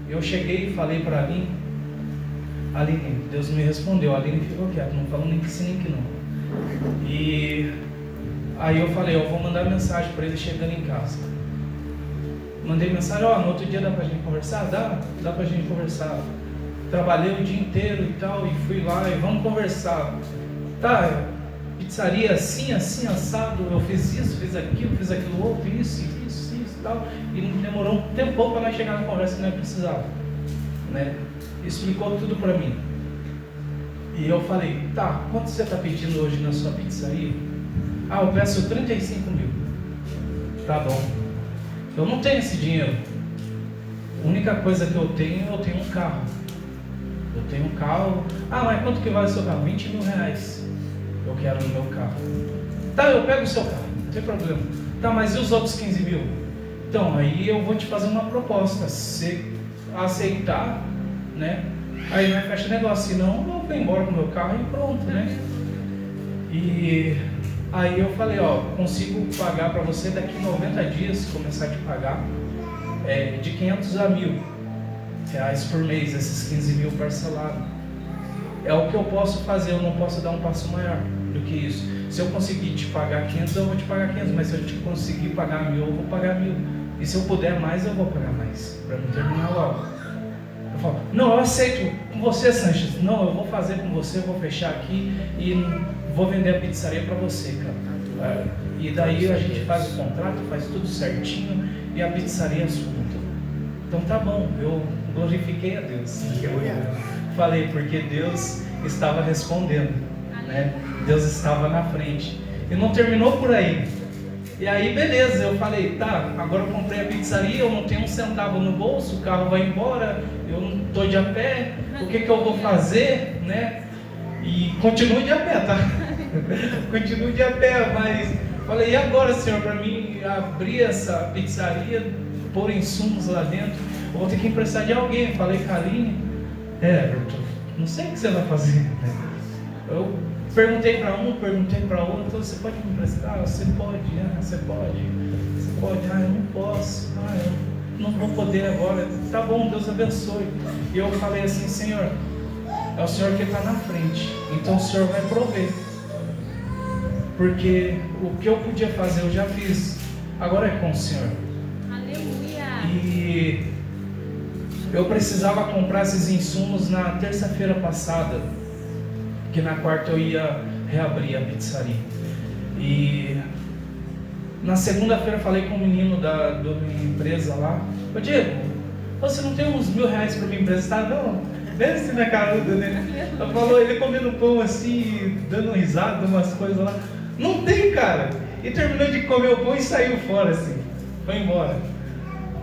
Eu cheguei e falei para a Aline, Deus me respondeu. A Aline ficou quieta, não falou nem que sim nem que não. E aí eu falei, eu vou mandar mensagem para ele chegando em casa. Mandei mensagem, no outro dia dá pra gente conversar? Dá pra gente conversar. Trabalhei o dia inteiro e tal, e fui lá e vamos conversar. Tá, pizzaria assim, assado, eu fiz isso, fiz aquilo outro, isso e tal. E demorou um tempão para nós chegar na conversa que nós precisávamos, né? Explicou tudo para mim. E eu falei, tá, quanto você está pedindo hoje na sua pizzaria? Eu peço 35 mil. Tá bom. Eu não tenho esse dinheiro. A única coisa que eu tenho um carro. Eu tenho um carro. Mas quanto que vale o seu carro? 20 mil reais. Eu quero no meu carro. Tá, eu pego o seu carro, não tem problema. Tá, mas e os outros 15 mil? Então, aí eu vou te fazer uma proposta. Se aceitar, né? Aí não fecha negócio, senão eu vou embora com o meu carro e pronto, né? E aí eu falei, consigo pagar para você daqui 90 dias, começar a te pagar de 500 a 1.000 reais por mês, esses 15 mil parcelados. É o que eu posso fazer, eu não posso dar um passo maior do que isso. Se eu conseguir te pagar 500, eu vou te pagar 500, mas se eu te conseguir pagar 1.000, eu vou pagar 1.000. E se eu puder mais, eu vou pagar mais, para não terminar logo. Eu falo, não, eu aceito com você, Sanches. Não, eu vou fazer com você, eu vou fechar aqui e vou vender a pizzaria para você, cara. E daí a gente faz o contrato, faz tudo certinho e a pizzaria assume. Então tá bom, eu glorifiquei a Deus. Falei, porque Deus estava respondendo, né? Deus estava na frente. E não terminou por aí. E aí beleza, eu falei, tá, agora eu comprei a pizzaria, eu não tenho um centavo no bolso, o carro vai embora, eu não estou de a pé, o que eu vou fazer, né? E continuo de a pé, tá? Continuo de a pé, mas falei, e agora, Senhor, para mim abrir essa pizzaria, pôr insumos lá dentro, eu vou ter que emprestar de alguém. Falei, Carlinhos, Everton, não sei o que você vai fazer, né? Eu perguntei para um, perguntei para outro, você pode me emprestar? Você pode, você pode, eu não posso, eu não vou poder agora. Tá bom, Deus abençoe. E eu falei assim, Senhor, é o Senhor que está na frente, então o Senhor vai prover, porque o que eu podia fazer eu já fiz, agora é com o Senhor. Aleluia. E eu precisava comprar esses insumos na terça-feira passada, que na quarta eu ia reabrir a pizzaria. E na segunda-feira falei com o menino da minha empresa lá, ô Diego, você não tem uns R$1.000 para me emprestar? Não, bem assim na caruda, né? Ele falou, ele comendo pão assim, dando risada, umas coisas lá. Não tem, cara. E terminou de comer o pão e saiu fora assim, foi embora.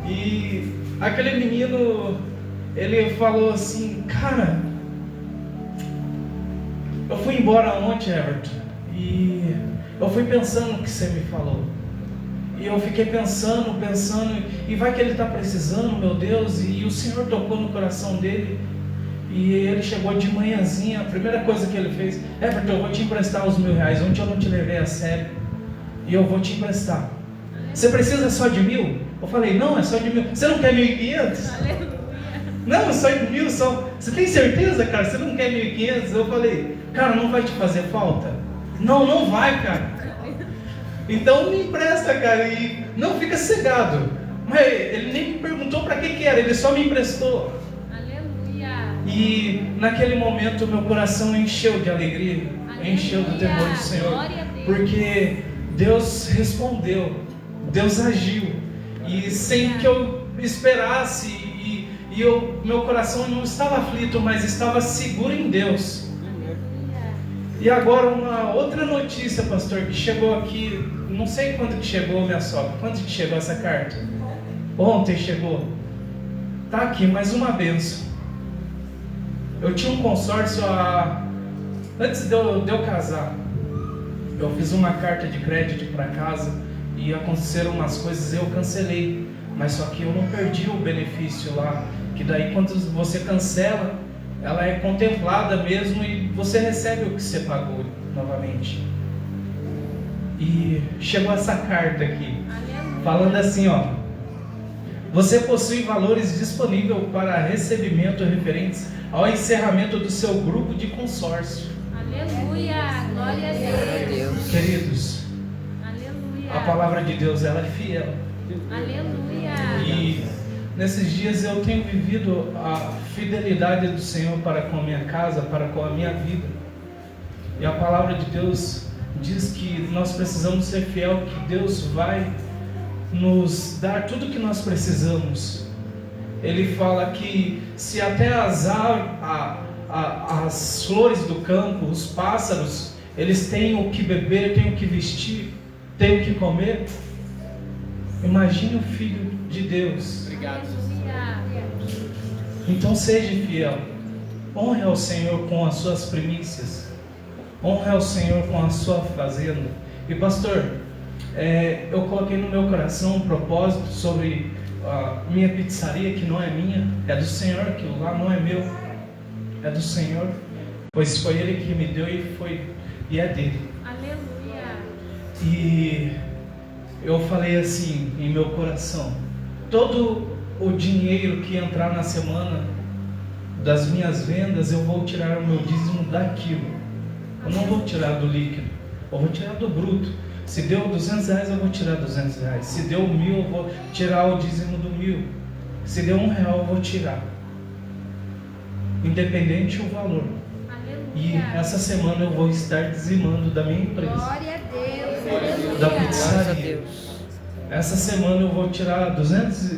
E aquele menino, ele falou assim, cara, eu fui embora ontem, Everton, e eu fui pensando no que você me falou. E eu fiquei pensando, e vai que ele está precisando, meu Deus, e o Senhor tocou no coração dele. E ele chegou de manhãzinha, a primeira coisa que ele fez, Everton, eu vou te emprestar os R$1.000, ontem eu não te levei a sério, e eu vou te emprestar. Você precisa só de 1.000? Eu falei, não, é só de 1.000. Você não quer 1.500? Não, é só de 1.000, só. Você tem certeza, cara? Você não quer 1.500? Eu falei, cara, não vai te fazer falta? Não, não vai, cara. Então me empresta, cara, e não fica cegado. Mas ele nem me perguntou para que era, ele só me emprestou. Aleluia. E naquele momento meu coração encheu de alegria, Aleluia. Encheu do temor do Senhor, Glória a Deus. porque Deus respondeu, Deus agiu, e sem que eu esperasse, meu coração não estava aflito, mas estava seguro em Deus. E agora uma outra notícia, pastor, que chegou aqui, não sei quando que chegou, minha sogra, quando que chegou essa carta? Ontem chegou. Tá aqui, mais uma bênção. Eu tinha um consórcio antes de eu casar. Eu fiz uma carta de crédito para casa e aconteceram umas coisas, eu cancelei. Mas só que eu não perdi o benefício lá, que daí quando você cancela, ela é contemplada mesmo e você recebe o que você pagou novamente. E chegou essa carta aqui, falando assim, ó: você possui valores disponíveis para recebimento referentes ao encerramento do seu grupo de consórcio. Aleluia, glória a Deus. Queridos, Aleluia. a palavra de Deus, ela é fiel. Aleluia. E nesses dias eu tenho vivido a fidelidade do Senhor para com a minha casa, para com a minha vida. E a palavra de Deus diz que nós precisamos ser fiel, que Deus vai nos dar tudo que nós precisamos. Ele fala que se até as flores do campo, os pássaros, eles têm o que beber, têm o que vestir, têm o que comer, imagine o Filho de Deus. Obrigado. Então seja fiel, honre ao Senhor com as suas primícias, honre ao Senhor com a sua fazenda. E pastor, eu coloquei no meu coração um propósito sobre a minha pizzaria, que não é minha, é do Senhor, que lá não é meu, é do Senhor, pois foi Ele que me deu e é dele. Aleluia. E eu falei assim em meu coração: todo o dinheiro que entrar na semana das minhas vendas, eu vou tirar o meu dízimo daquilo. Eu não vou tirar do líquido, eu vou tirar do bruto. Se deu R$200, eu vou tirar R$200. Se deu 1.000, eu vou tirar o dízimo do 1.000. Se deu R$1, eu vou tirar, independente do valor. E essa semana eu vou estar dizimando da minha empresa, Glória a Deus. da pizzaria. Essa semana eu vou tirar 200,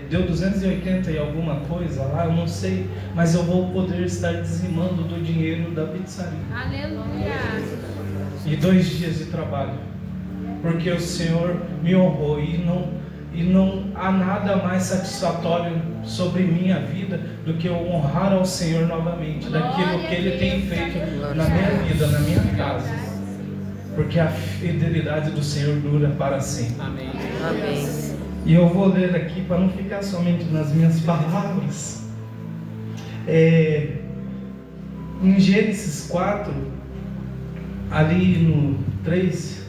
deu 280 e alguma coisa lá, eu não sei, mas eu vou poder estar dizimando do dinheiro da pizzaria. Aleluia. E 2 dias de trabalho. porque o Senhor me honrou e não há nada mais satisfatório sobre minha vida do que eu honrar ao Senhor novamente, daquilo que Ele tem feito na minha vida, na minha casa, porque a fidelidade do Senhor dura para sempre. Amém. Amém. E eu vou ler aqui para não ficar somente nas minhas palavras. Em Gênesis 4, ali no 3,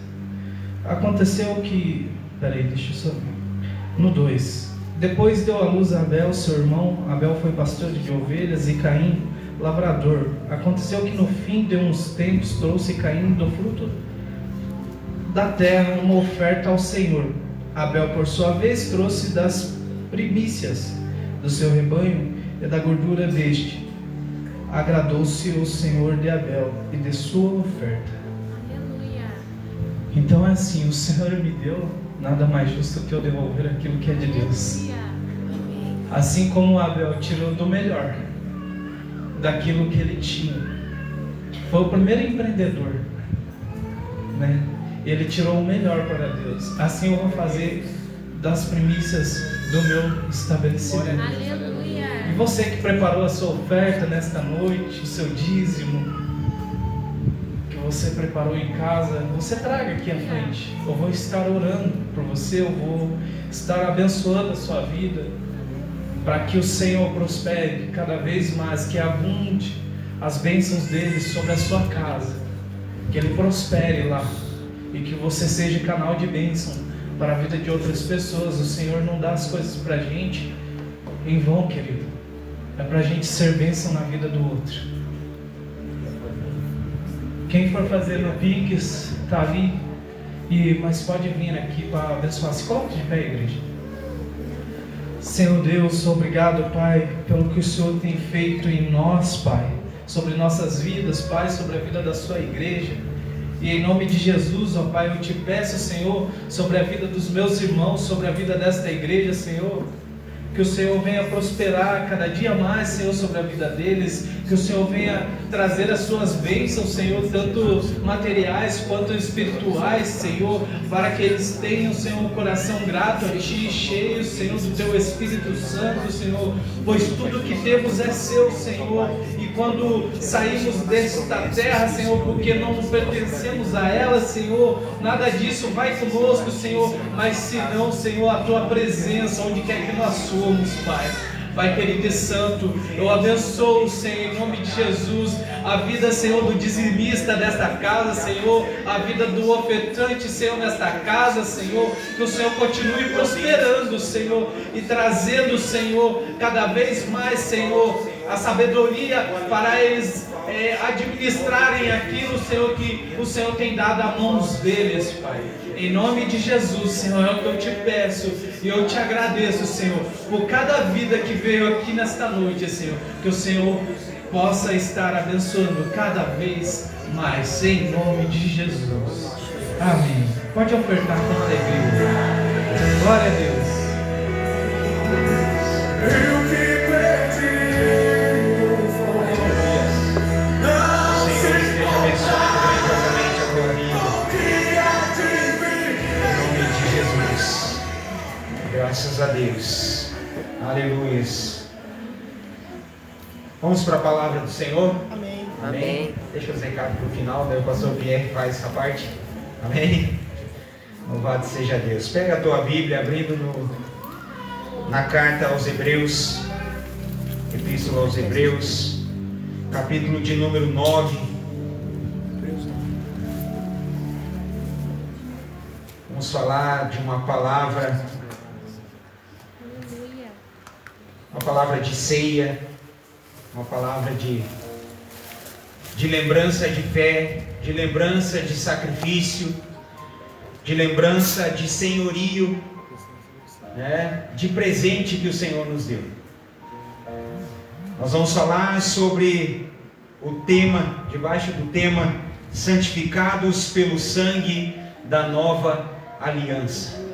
aconteceu que... Peraí, deixa eu só ver. No 2: depois deu à luz a Abel, seu irmão. Abel foi pastor de ovelhas e Caim, lavrador. Aconteceu que no fim de uns tempos trouxe Caim do fruto da terra uma oferta ao Senhor. Abel, por sua vez, trouxe das primícias do seu rebanho e da gordura deste. Agradou-se o Senhor de Abel e de sua oferta. Aleluia. Então é assim, o Senhor me deu, nada mais justo que eu devolver aquilo que é de Deus. Assim como Abel tirou do melhor, daquilo que ele tinha. Foi o primeiro empreendedor, né? Ele tirou o melhor para Deus. Assim eu vou fazer das primícias do meu estabelecimento. Aleluia. E você que preparou a sua oferta nesta noite, o seu dízimo, que você preparou em casa, você traga aqui à frente. Eu vou estar orando por você, eu vou estar abençoando a sua vida, para que o Senhor prospere cada vez mais, que abunde as bênçãos dele sobre a sua casa, que ele prospere lá, e que você seja canal de bênção para a vida de outras pessoas. O Senhor não dá as coisas para a gente em vão, querido. É para a gente ser bênção na vida do outro. Quem for fazer no Pix, está ali, mas pode vir aqui para abençoar. Se coloque de pé, igreja. Senhor Deus, obrigado, Pai, pelo que o Senhor tem feito em nós, Pai, sobre nossas vidas, Pai, sobre a vida da sua igreja. E em nome de Jesus, ó Pai, eu te peço, Senhor, sobre a vida dos meus irmãos, sobre a vida desta igreja, Senhor, que o Senhor venha prosperar cada dia mais, Senhor, sobre a vida deles, que o Senhor venha trazer as suas bênçãos, Senhor, tanto materiais quanto espirituais, Senhor, para que eles tenham, Senhor, um coração grato a Ti, cheio, Senhor, do Teu Espírito Santo, Senhor, pois tudo que temos é Seu, Senhor, e quando saímos desta terra, Senhor, porque não pertencemos a ela, Senhor, nada disso vai conosco, Senhor, mas se não, Senhor, a Tua presença, onde quer que nós somos, Pai. Pai querido e santo, eu abençoo, Senhor, em nome de Jesus, a vida, Senhor, do dizimista desta casa, Senhor, a vida do ofertante, Senhor, nesta casa, Senhor, que o Senhor continue prosperando, Senhor, e trazendo, Senhor, cada vez mais, Senhor, a sabedoria para eles administrarem aquilo, Senhor, que o Senhor tem dado a mãos deles, Pai. Em nome de Jesus, Senhor, é o que eu te peço e eu te agradeço, Senhor, por cada vida que veio aqui nesta noite, Senhor, que o Senhor possa estar abençoando cada vez mais, em nome de Jesus. Amém. Pode ofertar com alegria. Glória a Deus. Eu que perdi. Graças a Deus. Aleluia. Vamos para a palavra do Senhor? Amém. Amém. Deixa os recados para o final, daí o pastor Pierre faz essa parte. Amém. Louvado seja Deus. Pega a tua Bíblia, abrindo na carta aos Hebreus, Epístola aos Hebreus, capítulo de número 9. Vamos falar de uma palavra de ceia, uma palavra de lembrança de fé, de lembrança de sacrifício, de lembrança de senhorio, né? De presente que o Senhor nos deu. Nós vamos falar sobre o tema, debaixo do tema, santificados pelo sangue da nova aliança.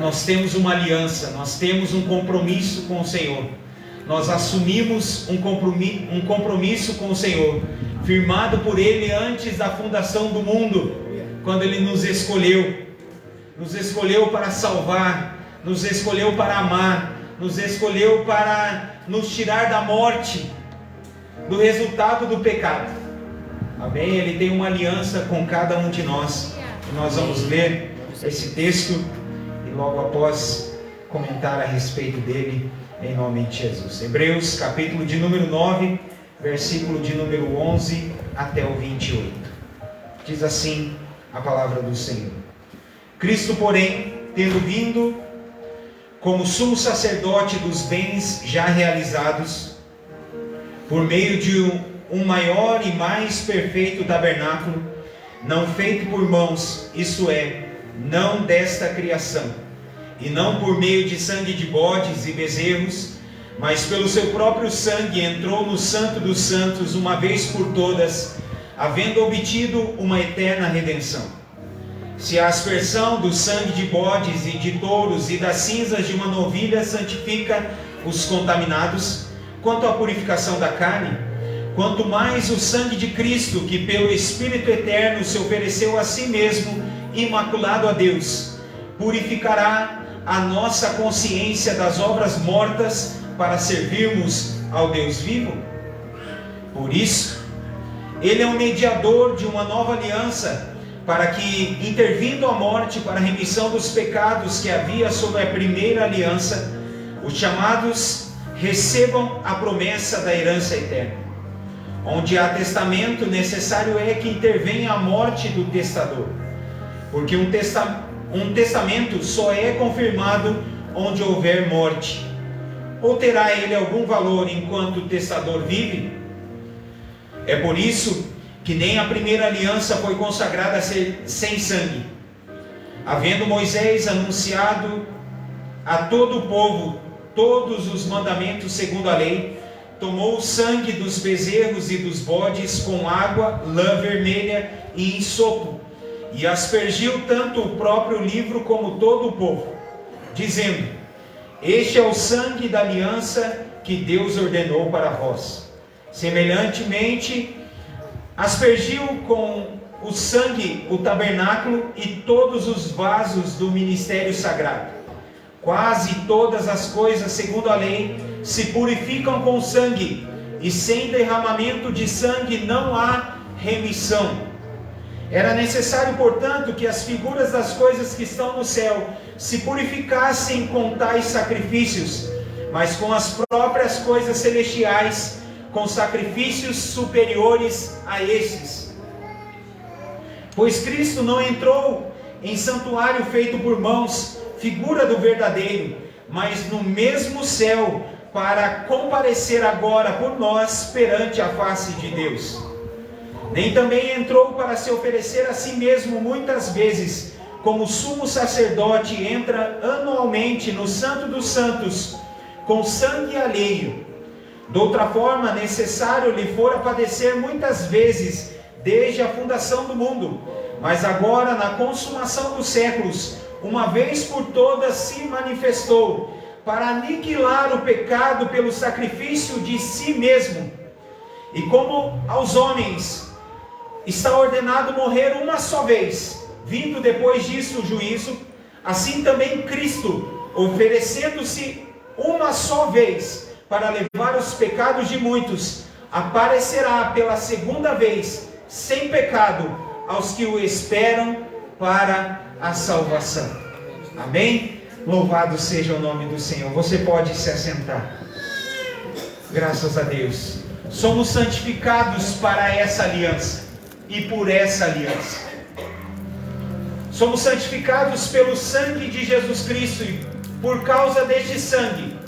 Nós temos uma aliança, nós temos um compromisso com o Senhor. Nós assumimos um compromisso com o Senhor, firmado por Ele antes da fundação do mundo, quando Ele nos escolheu. nos escolheu para salvar, nos escolheu para amar, nos escolheu para nos tirar da morte, do resultado do pecado. Amém? Ele tem uma aliança com cada um de nós. E nós vamos ler esse texto e logo após comentar a respeito dele, em nome de Jesus. Hebreus, capítulo de número 9, versículo de número 11 até o 28. Diz assim a palavra do Senhor: Cristo, porém, tendo vindo como sumo sacerdote dos bens já realizados, por meio de um maior e mais perfeito tabernáculo, não feito por mãos, isto é, não desta criação, e não por meio de sangue de bodes e bezerros, mas pelo seu próprio sangue entrou no Santo dos Santos uma vez por todas, havendo obtido uma eterna redenção. Se a aspersão do sangue de bodes e de touros e das cinzas de uma novilha santifica os contaminados, quanto à purificação da carne, quanto mais o sangue de Cristo, que pelo Espírito Eterno se ofereceu a si mesmo, imaculado a Deus, purificará a nossa consciência das obras mortas para servirmos ao Deus vivo. Por isso, Ele é um mediador de uma nova aliança, para que, intervindo a morte para a remissão dos pecados que havia sobre a primeira aliança, os chamados recebam a promessa da herança eterna. Onde há testamento, necessário é que intervenha a morte do testador, porque um testamento só é confirmado onde houver morte. Ou terá ele algum valor enquanto o testador vive? É por isso que nem a primeira aliança foi consagrada sem sangue, havendo Moisés anunciado a todo o povo todos os mandamentos segundo a lei, tomou o sangue dos bezerros e dos bodes com água, lã vermelha e ensopo, e aspergiu tanto o próprio livro como todo o povo, dizendo: Este é o sangue da aliança que Deus ordenou para vós. Semelhantemente, aspergiu com o sangue o tabernáculo e todos os vasos do ministério sagrado. Quase todas as coisas, segundo a lei, se purificam com sangue, e sem derramamento de sangue não há remissão. Era necessário, portanto, que as figuras das coisas que estão no céu se purificassem com tais sacrifícios, mas com as próprias coisas celestiais, com sacrifícios superiores a esses. Pois Cristo não entrou em santuário feito por mãos, figura do verdadeiro, mas no mesmo céu, para comparecer agora por nós perante a face de Deus. Nem também entrou para se oferecer a si mesmo muitas vezes, como sumo sacerdote entra anualmente no Santo dos Santos, com sangue alheio. De outra forma, necessário lhe fora padecer muitas vezes, desde a fundação do mundo, mas agora, na consumação dos séculos, uma vez por todas se manifestou, para aniquilar o pecado pelo sacrifício de si mesmo. E como aos homens está ordenado morrer uma só vez, vindo depois disso o juízo, assim também Cristo, oferecendo-se uma só vez para levar os pecados de muitos, aparecerá pela segunda vez, sem pecado, aos que o esperam para a salvação. Amém? Louvado seja o nome do Senhor. Você pode se assentar. Graças a Deus. Somos santificados para essa aliança e por essa aliança. Somos santificados pelo sangue de Jesus Cristo, e por causa deste sangue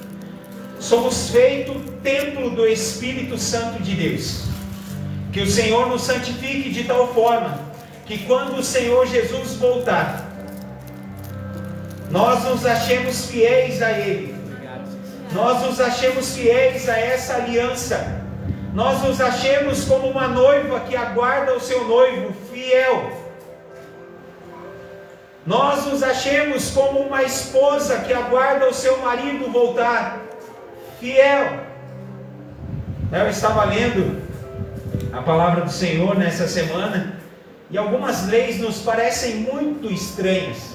somos feitos templo do Espírito Santo de Deus. Que o Senhor nos santifique de tal forma que quando o Senhor Jesus voltar, nós nos achemos fiéis a Ele. Nós nos achemos fiéis a essa aliança. Nós nos achemos como uma noiva que aguarda o seu noivo fiel. Nós nos achemos como uma esposa que aguarda o seu marido voltar fiel. Eu estava lendo a palavra do Senhor nessa semana, e algumas leis nos parecem muito estranhas.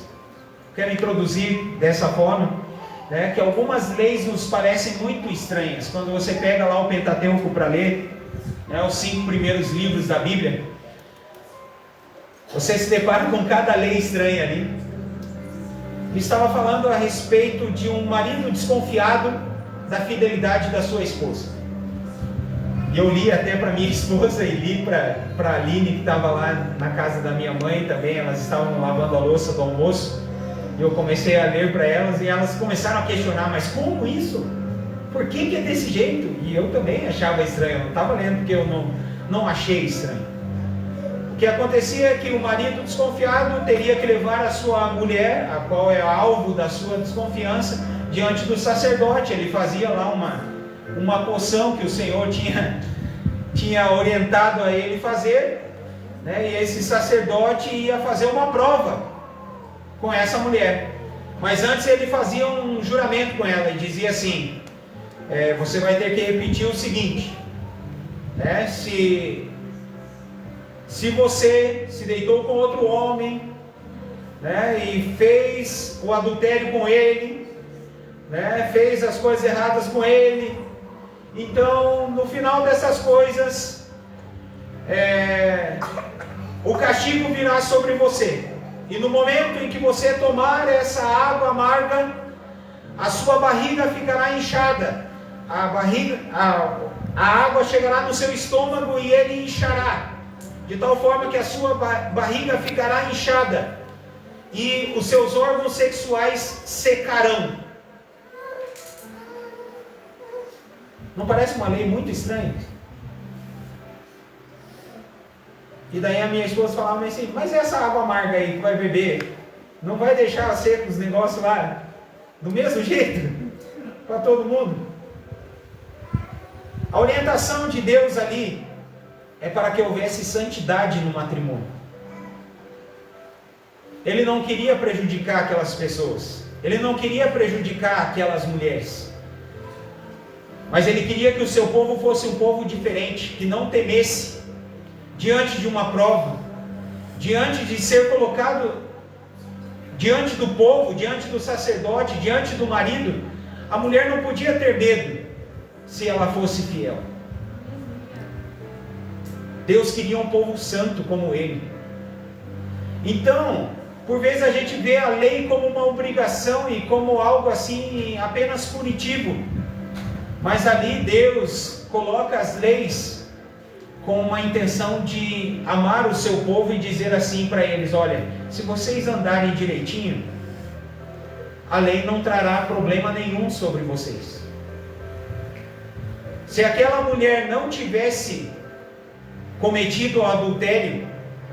quero introduzir dessa forma, né, que algumas leis nos parecem muito estranhas. Quando você pega lá o Pentateuco para ler, né, os 5 primeiros livros da Bíblia, você se depara com cada lei estranha ali. Estava falando a respeito de um marido desconfiado da fidelidade da sua esposa. E eu li até para minha esposa e li para a Aline, que estava lá na casa da minha mãe também. Elas estavam lavando a louça do almoço. E eu comecei a ler para elas e elas começaram a questionar: mas como isso? Por que é desse jeito? E eu também achava estranho. Eu não estava lendo porque eu não achei estranho. O que acontecia é que o marido desconfiado teria que levar a sua mulher, a qual é alvo da sua desconfiança, diante do sacerdote. Ele fazia lá uma poção que o Senhor tinha orientado a ele fazer, né? E esse sacerdote ia fazer uma prova com essa mulher. Mas antes ele fazia um juramento com ela e dizia assim: você vai ter que repetir o seguinte, né? Se você se deitou com outro homem, né, e fez o adultério com ele, né, fez as coisas erradas com ele, então no final dessas coisas o castigo virá sobre você. E no momento em que você tomar essa água amarga, a sua barriga ficará inchada. A água chegará no seu estômago e ele inchará, de tal forma que a sua barriga ficará inchada e os seus órgãos sexuais secarão. Não parece uma lei muito estranha? E daí a minha esposa falava assim: mas essa água amarga aí que vai beber, não vai deixar seco os negócios lá do mesmo jeito para todo mundo? A orientação de Deus ali é para que houvesse santidade no matrimônio. Ele não queria prejudicar aquelas pessoas, ele não queria prejudicar aquelas mulheres, mas ele queria que o seu povo fosse um povo diferente, que não temesse diante de uma prova, diante de ser colocado diante do povo, diante do sacerdote, diante do marido. A mulher não podia ter medo se ela fosse fiel. Deus queria um povo santo como ele. Então, por vezes a gente vê a lei como uma obrigação e como algo assim apenas punitivo, mas ali Deus coloca as leis com uma intenção de amar o seu povo e dizer assim para eles: olha, se vocês andarem direitinho, a lei não trará problema nenhum sobre vocês. Se aquela mulher não tivesse cometido o adultério,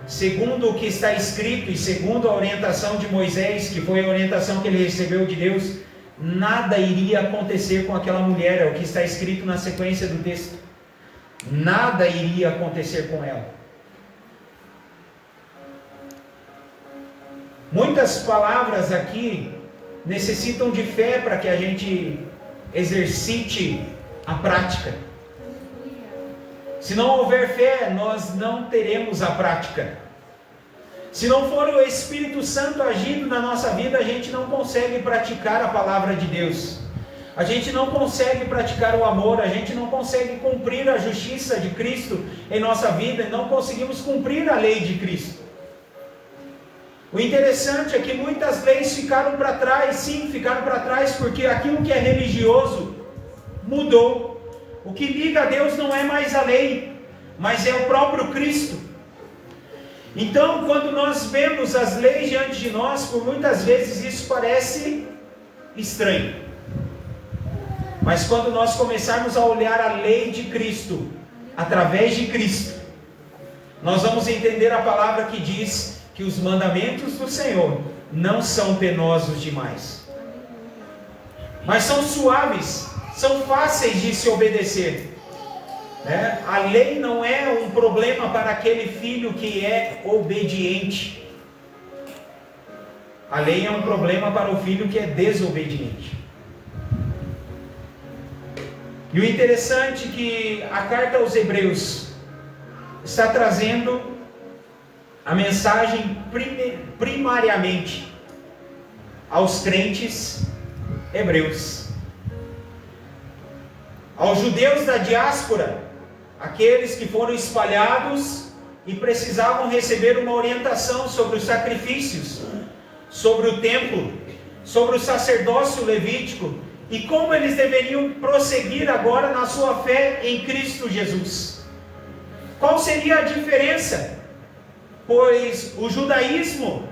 segundo o que está escrito e segundo a orientação de Moisés, que foi a orientação que ele recebeu de Deus, nada iria acontecer com aquela mulher. É o que está escrito na sequência do texto. Nada iria acontecer com ela. Muitas palavras aqui necessitam de fé para que a gente exercite a prática. Se não houver fé, nós não teremos a prática. Se não for o Espírito Santo agindo na nossa vida, a gente não consegue praticar a palavra de Deus. A gente não consegue praticar o amor, a gente não consegue cumprir a justiça de Cristo em nossa vida, e não conseguimos cumprir a lei de Cristo. O interessante é que muitas leis ficaram para trás. Sim, ficaram para trás porque aquilo que é religioso mudou. O que liga a Deus não é mais a lei, mas é o próprio Cristo. Então, quando nós vemos as leis diante de nós, por muitas vezes isso parece estranho. Mas quando nós começarmos a olhar a lei de Cristo, através de Cristo, nós vamos entender a palavra que diz que os mandamentos do Senhor não são penosos demais, mas são suaves, são fáceis de se obedecer. A lei não é um problema para aquele filho que é obediente. A lei é um problema para o filho que é desobediente. E o interessante é que a carta aos Hebreus está trazendo a mensagem primariamente aos crentes hebreus. Aos judeus da diáspora, aqueles que foram espalhados e precisavam receber uma orientação sobre os sacrifícios, sobre o templo, sobre o sacerdócio levítico e como eles deveriam prosseguir agora na sua fé em Cristo Jesus. Qual seria a diferença? Pois o judaísmo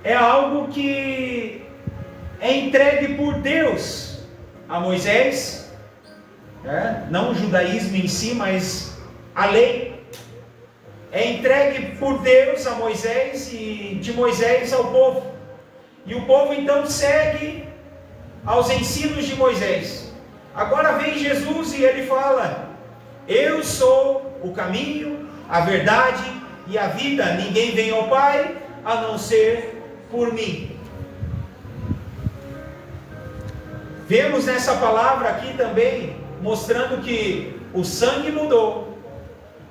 é algo que é entregue por Deus a Moisés, não o judaísmo em si, mas a lei é entregue por Deus a Moisés e de Moisés ao povo. E o povo então segue aos ensinos de Moisés. Agora vem Jesus e ele fala: eu sou o caminho, a verdade e a vida. Ninguém vem ao Pai a não ser por mim. Vemos nessa palavra aqui também mostrando que o sangue mudou,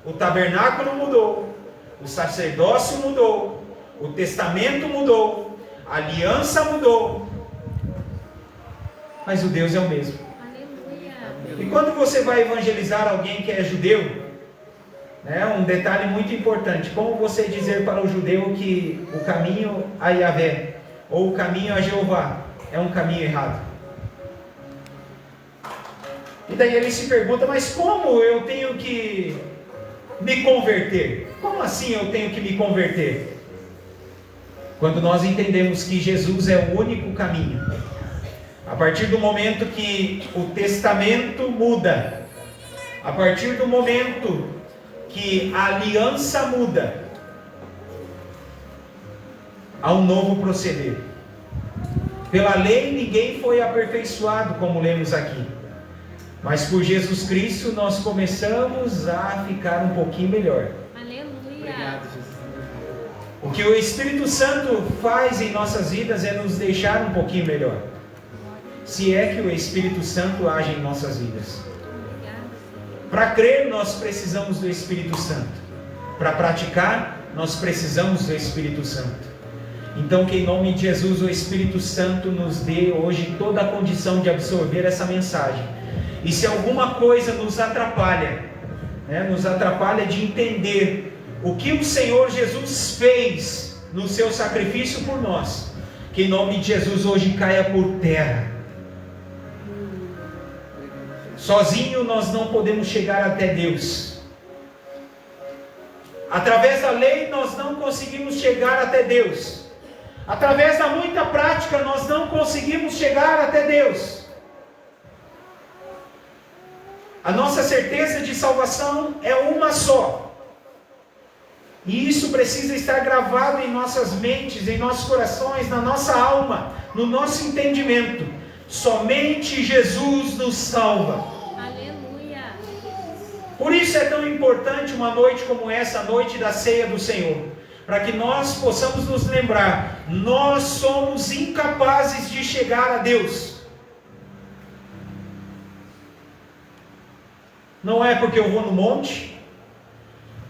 o tabernáculo mudou, o sacerdócio mudou, o testamento mudou, a aliança mudou, mas o Deus é o mesmo. Aleluia. E quando você vai evangelizar alguém que é judeu, um detalhe muito importante: como você dizer para o judeu que o caminho a Yahvé ou o caminho a Jeová é um caminho errado? E daí ele se pergunta: mas como eu tenho que me converter? Como assim eu tenho que me converter? Quando nós entendemos que Jesus é o único caminho, a partir do momento que o testamento muda, a partir do momento que a aliança muda, há um novo proceder. Pela lei ninguém foi aperfeiçoado, como lemos aqui, mas por Jesus Cristo nós começamos a ficar um pouquinho melhor. Aleluia. O que o Espírito Santo faz em nossas vidas é nos deixar um pouquinho melhor, se é que o Espírito Santo age em nossas vidas. Para crer, nós precisamos do Espírito Santo. Para praticar, nós precisamos do Espírito Santo. Então, que em nome de Jesus, o Espírito Santo nos dê hoje toda a condição de absorver essa mensagem. E se alguma coisa nos atrapalha de entender o que o Senhor Jesus fez no seu sacrifício por nós, que em nome de Jesus hoje caia por terra. Sozinho nós não podemos chegar até Deus. Através da lei nós não conseguimos chegar até Deus. Através da muita prática nós não conseguimos chegar até Deus. A nossa certeza de salvação é uma só. E isso precisa estar gravado em nossas mentes, em nossos corações, na nossa alma, no nosso entendimento. Somente Jesus nos salva. Aleluia. Por isso é tão importante uma noite como essa, a noite da ceia do Senhor, para que nós possamos nos lembrar: nós somos incapazes de chegar a Deus. Não é porque eu vou no monte,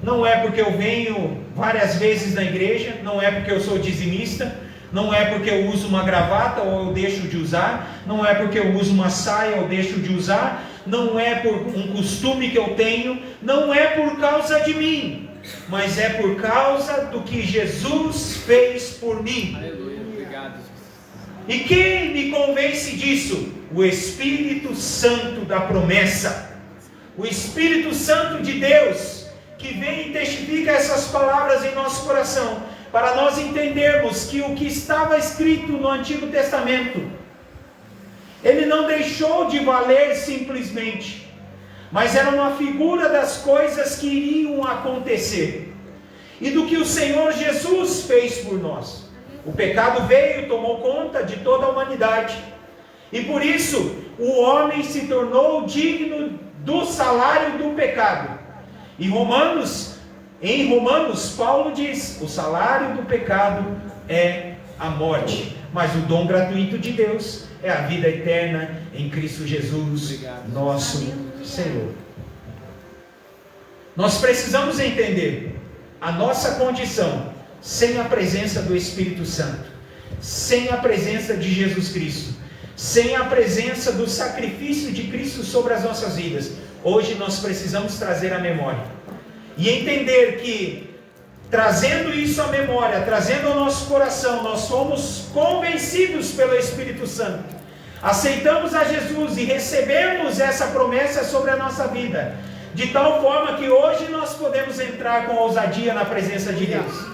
não é porque eu venho várias vezes na igreja, não é porque eu sou dizimista, não é porque eu uso uma gravata ou eu deixo de usar, não é porque eu uso uma saia ou deixo de usar, não é por um costume que eu tenho, não é por causa de mim, mas é por causa do que Jesus fez por mim. Aleluia, obrigado. E quem me convence disso? O Espírito Santo da promessa. O Espírito Santo de Deus, que vem e testifica essas palavras em nosso coração, para nós entendermos que o que estava escrito no Antigo Testamento, ele não deixou de valer simplesmente, mas era uma figura das coisas que iriam acontecer, e do que o Senhor Jesus fez por nós. O pecado veio e tomou conta de toda a humanidade, e por isso o homem se tornou digno do salário do pecado. Em Romanos, Paulo diz: o salário do pecado é a morte, mas o dom gratuito de Deus é a vida eterna em Cristo Jesus, nosso Senhor. Nós precisamos entender a nossa condição sem a presença do Espírito Santo. sem a presença de Jesus Cristo, sem a presença do sacrifício de Cristo sobre as nossas vidas. Hoje nós precisamos trazer à memória e entender que, trazendo isso à memória, trazendo ao nosso coração, nós somos convencidos pelo Espírito Santo, aceitamos a Jesus e recebemos essa promessa sobre a nossa vida, de tal forma que hoje nós podemos entrar com ousadia na presença de Deus.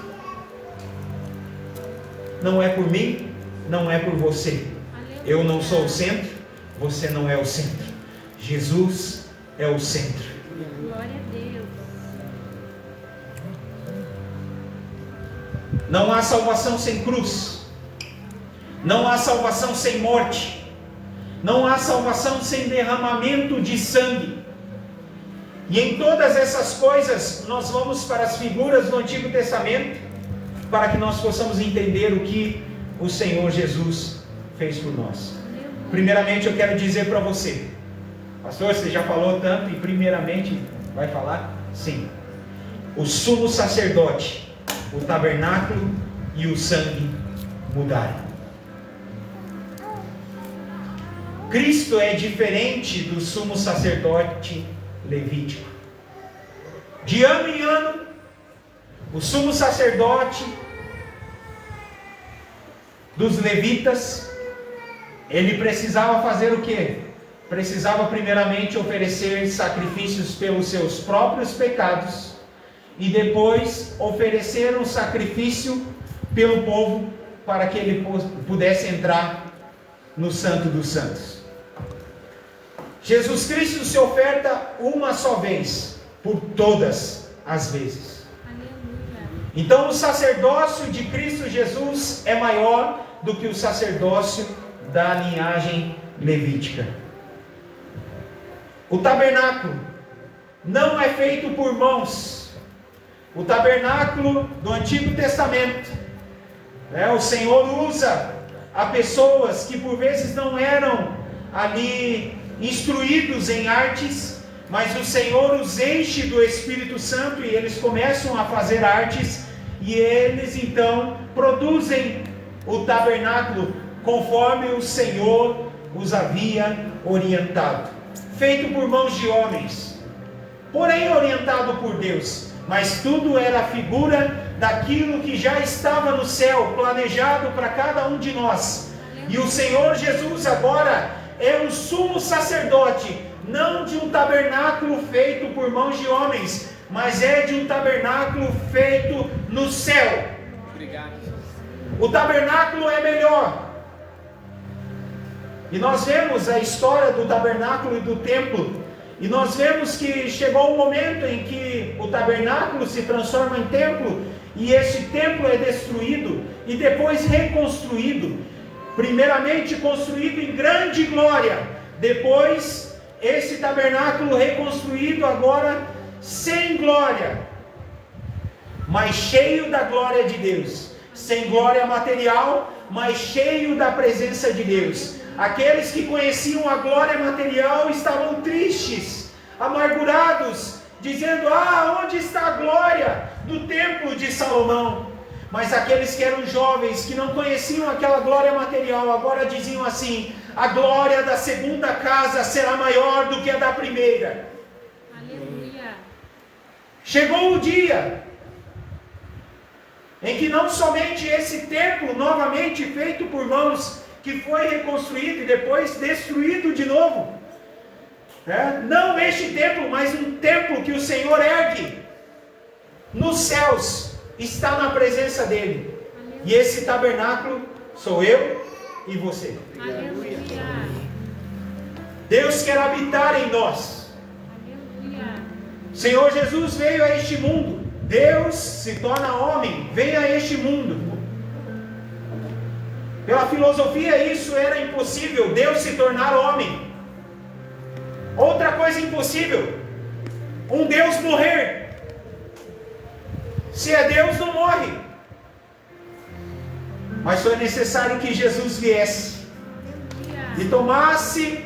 Não é por mim, não é por você. Eu não sou o centro, você não é o centro. Jesus é o centro. Glória a Deus. Não há salvação sem cruz. Não há salvação sem morte. Não há salvação sem derramamento de sangue. E em todas essas coisas, nós vamos para as figuras do Antigo Testamento, para que nós possamos entender o que o Senhor Jesus fez por nós. Primeiramente eu quero dizer para você, pastor, você já falou tanto, e primeiramente vai falar? Sim. O sumo sacerdote, o tabernáculo e o sangue mudaram. Cristo é diferente do sumo sacerdote levítico. De ano em ano, o sumo sacerdote dos levitas, ele precisava fazer o quê? Precisava primeiramente oferecer sacrifícios pelos seus próprios pecados e depois oferecer um sacrifício pelo povo para que ele pudesse entrar no Santo dos Santos. Jesus Cristo se oferta uma só vez, por todas as vezes. Então o sacerdócio de Cristo Jesus é maior do que o sacerdócio da linhagem levítica. O tabernáculo não é feito por mãos. O tabernáculo do Antigo Testamento, o Senhor usa a pessoas que por vezes não eram ali instruídos em artes, mas o Senhor os enche do Espírito Santo e eles começam a fazer artes, e eles então produzem o tabernáculo conforme o Senhor os havia orientado, feito por mãos de homens, porém orientado por Deus, mas tudo era a figura daquilo que já estava no céu, planejado para cada um de nós. E o Senhor Jesus agora é um sumo sacerdote, não de um tabernáculo feito por mãos de homens, mas é de um tabernáculo feito no céu. Obrigado. O tabernáculo é melhor. E nós vemos a história do tabernáculo e do templo, e nós vemos que chegou um momento em que o tabernáculo se transforma em templo, e esse templo é destruído e depois reconstruído. Primeiramente construído em grande glória, depois esse tabernáculo reconstruído agora sem glória, mas cheio da glória de Deus, sem glória material, mas cheio da presença de Deus. Aqueles que conheciam a glória material estavam tristes, amargurados, dizendo: onde está a glória do templo de Salomão? Mas aqueles que eram jovens, que não conheciam aquela glória material, agora diziam assim: a glória da segunda casa será maior do que a da primeira. Aleluia. Chegou o dia em que não somente esse templo, novamente feito por mãos, que foi reconstruído e depois destruído de novo, não este templo, mas um templo que o Senhor ergue nos céus, está na presença dele. E esse tabernáculo sou eu e você. Aleluia. Deus quer habitar em nós. Aleluia. O Senhor Jesus veio a este mundo. Deus se torna homem, vem a este mundo. Pela filosofia isso era impossível, Deus se tornar homem. Outra coisa impossível, um Deus morrer. Se é Deus, não morre. Mas foi necessário que Jesus viesse e tomasse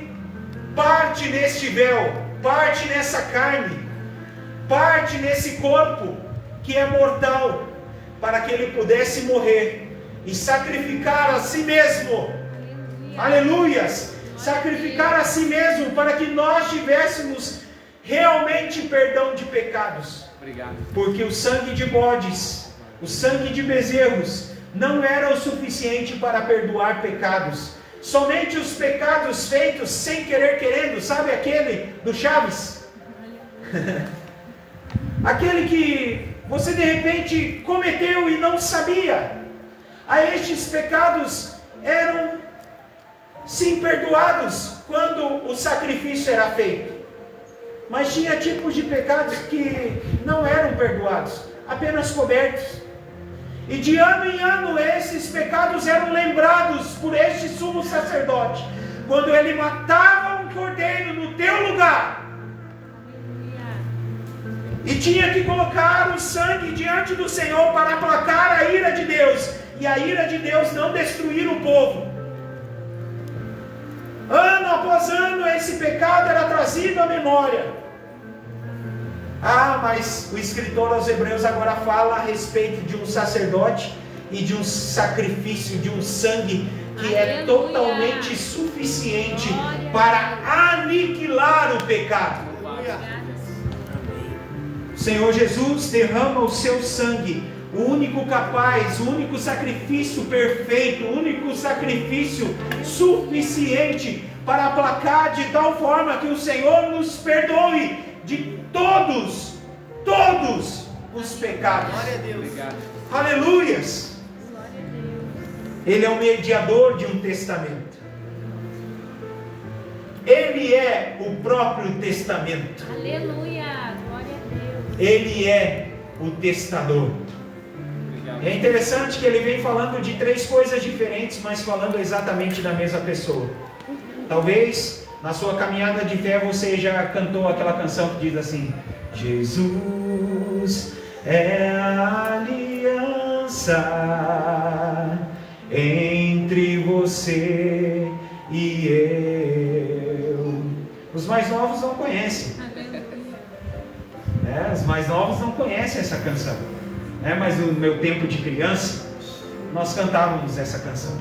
parte neste véu, parte nessa carne, parte nesse corpo que é mortal, para que ele pudesse morrer e sacrificar a si mesmo. Aleluias! Sacrificar a si mesmo para que nós tivéssemos realmente perdão de pecados. Obrigado. Porque o sangue de bodes, o sangue de bezerros, não era o suficiente para perdoar pecados. Somente os pecados feitos sem querer querendo, sabe aquele do Chaves? Aquele que você de repente cometeu e não sabia. A estes pecados eram sim perdoados quando o sacrifício era feito. Mas tinha tipos de pecados que não eram perdoados, apenas cobertos. E de ano em ano esses pecados eram lembrados por este sumo sacerdote. Quando ele matava um cordeiro no teu lugar. E tinha que colocar o sangue diante do Senhor para aplacar a ira de Deus. E a ira de Deus não destruir o povo. Ano após ano esse pecado era trazido à memória. Mas o escritor aos Hebreus agora fala a respeito de um sacerdote e de um sacrifício, de um sangue que é totalmente suficiente para aniquilar o pecado. O Senhor Jesus derrama o seu sangue, o único capaz, o único sacrifício perfeito, o único sacrifício suficiente para aplacar de tal forma que o Senhor nos perdoe de todos os pecados. Glória a Deus. Aleluias. Ele é o mediador de um testamento. Ele é o próprio testamento. Aleluia. Glória a Deus. Ele é o testador. É interessante que ele vem falando de três coisas diferentes, mas falando exatamente da mesma pessoa. Talvez na sua caminhada de fé você já cantou aquela canção que diz assim: Jesus é a aliança entre você e eu. Os mais novos não conhecem. Os mais novos não conhecem essa canção. Mas no meu tempo de criança, nós cantávamos essa canção.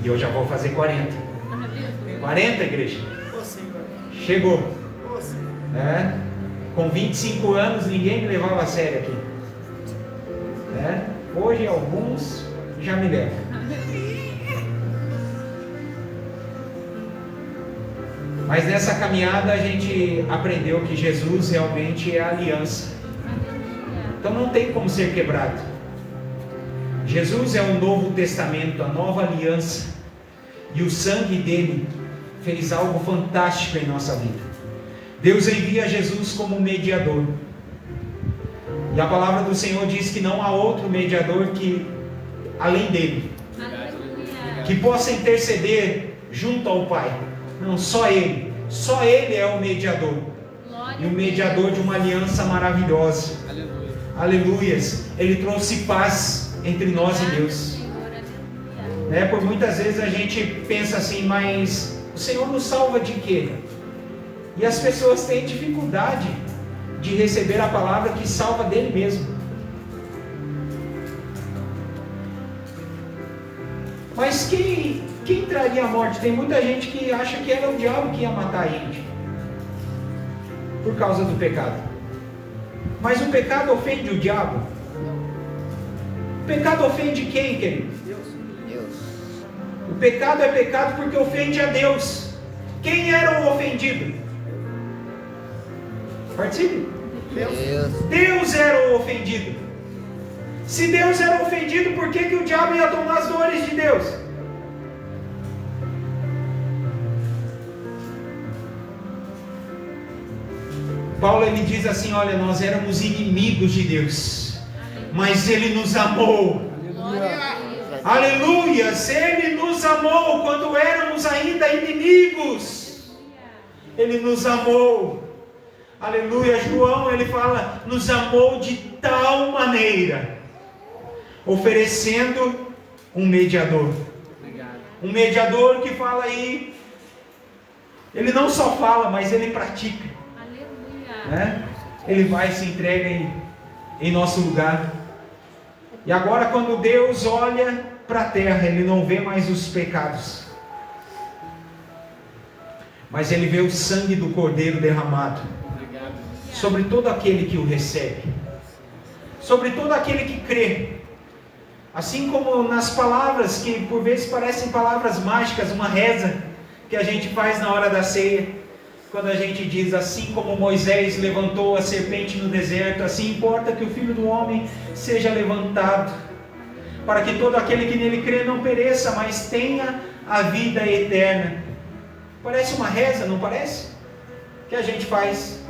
E eu já vou fazer 40. 40, igreja? Chegou. Com 25 anos, ninguém me levava a sério aqui. Hoje, alguns já me levam. Mas nessa caminhada, a gente aprendeu que Jesus realmente é a aliança. Então não tem como ser quebrado. Jesus é o Novo Testamento, a nova aliança. E o sangue dele fez algo fantástico em nossa vida. Deus envia Jesus como mediador. E a palavra do Senhor diz que não há outro mediador que além dele. Que possa interceder junto ao Pai. Não, só Ele. Só Ele é o mediador. E o mediador de uma aliança maravilhosa. Aleluias. Ele trouxe paz entre nós e Deus. Por muitas vezes a gente pensa assim, mas o Senhor nos salva de quê? E as pessoas têm dificuldade de receber a palavra que salva dele mesmo. Mas quem traria a morte? Tem muita gente que acha que era o diabo que ia matar a gente por causa do pecado. Mas o pecado ofende o diabo? O pecado ofende quem, querido? Deus. O pecado é pecado porque ofende a Deus. Quem era o ofendido? Participe. Deus era o ofendido. Se Deus era ofendido, por que o diabo ia tomar as dores de Deus? Paulo ele diz assim: olha, nós éramos inimigos de Deus, mas Ele nos amou. Aleluias! Ele nos amou quando éramos ainda inimigos. Ele nos amou. Aleluia! João ele fala: nos amou de tal maneira, oferecendo um mediador. Um mediador que fala aí, ele não só fala, mas ele pratica. Ele vai e se entrega em nosso lugar. E agora, quando Deus olha para a terra, Ele não vê mais os pecados, mas Ele vê o sangue do Cordeiro derramado sobre todo aquele que o recebe, sobre todo aquele que crê. Assim como nas palavras que por vezes parecem palavras mágicas, uma reza que a gente faz na hora da ceia, quando a gente diz: assim como Moisés levantou a serpente no deserto, assim importa que o Filho do Homem seja levantado, para que todo aquele que nele crê não pereça, mas tenha a vida eterna. Parece uma reza, não parece? Que a gente faz.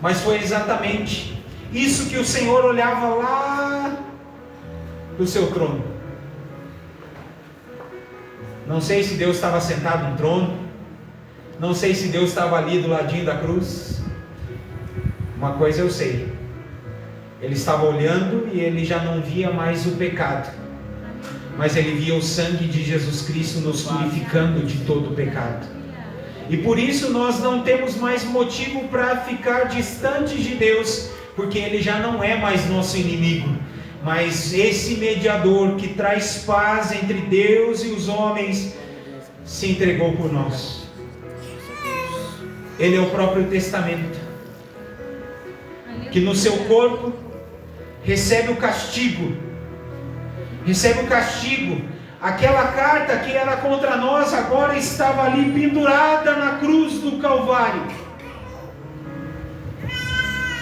Mas foi exatamente isso que o Senhor olhava lá do seu trono. Não sei se Deus estava sentado no trono, não sei se Deus estava ali do ladinho da cruz. Uma coisa eu sei: Ele estava olhando e Ele já não via mais o pecado, mas Ele via o sangue de Jesus Cristo nos purificando de todo o pecado. E por isso nós não temos mais motivo para ficar distantes de Deus, porque Ele já não é mais nosso inimigo, mas esse mediador que traz paz entre Deus e os homens se entregou por nós. Ele é o próprio testamento, que no seu corpo recebe o castigo. Aquela carta que era contra nós agora estava ali pendurada na cruz do Calvário.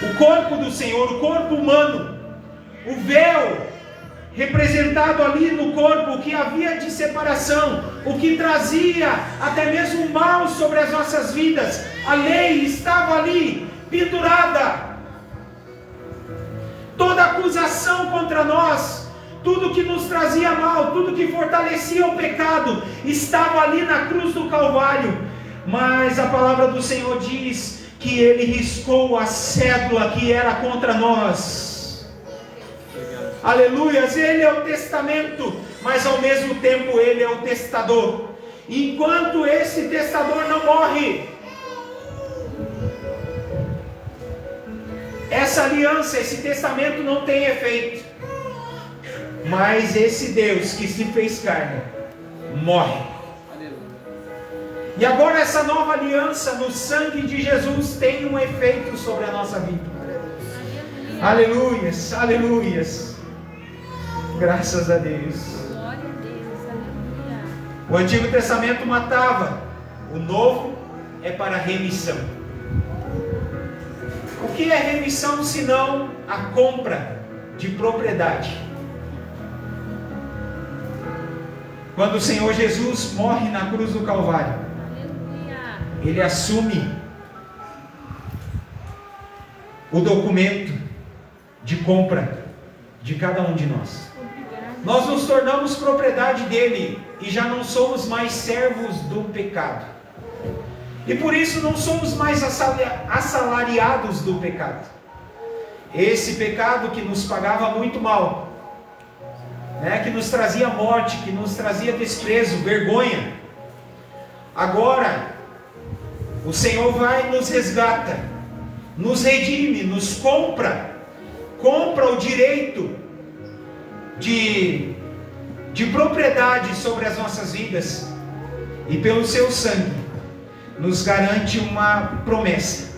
O corpo do Senhor, o corpo humano, o véu representado ali no corpo, o que havia de separação, o que trazia até mesmo mal sobre as nossas vidas, a lei estava ali pendurada. Toda acusação contra nós, tudo que nos trazia mal, tudo que fortalecia o pecado, estava ali na cruz do Calvário. Mas a palavra do Senhor diz que Ele riscou a cédula que era contra nós. Aleluias! Ele é o testamento, mas ao mesmo tempo Ele é o testador. Enquanto esse testador não morre, essa aliança, esse testamento não tem efeito. Mas esse Deus que se fez carne morre. E agora essa nova aliança no sangue de Jesus tem um efeito sobre a nossa vida. Aleluias, aleluias. Graças a Deus. Glória a Deus, aleluia. O Antigo Testamento matava, o Novo é para remissão. O que é remissão senão a compra de propriedade? Quando o Senhor Jesus morre na cruz do Calvário, Ele assume o documento de compra de cada um de nós. Nós nos tornamos propriedade dele e já não somos mais servos do pecado. E por isso não somos mais assalariados do pecado. Esse pecado que nos pagava muito mal, que nos trazia morte, que nos trazia desprezo, vergonha. Agora, o Senhor vai e nos resgata, nos redime, nos compra o direito de propriedade sobre as nossas vidas, e pelo seu sangue, nos garante uma promessa.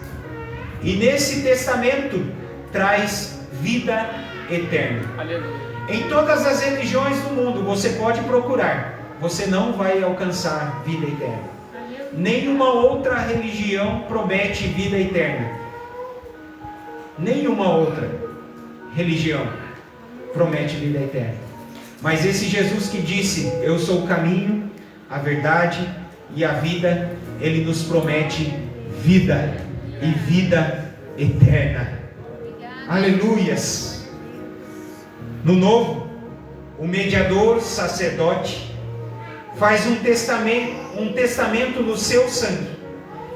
E nesse testamento, traz vida eterna. Aleluia. Em todas as religiões do mundo, você pode procurar, você não vai alcançar vida eterna. Nenhuma outra religião promete vida eterna. Nenhuma outra religião promete vida eterna. Mas esse Jesus que disse: eu sou o caminho, a verdade e a vida, Ele nos promete vida e vida eterna. Aleluias! No Novo, o mediador, sacerdote, faz um testamento no seu sangue,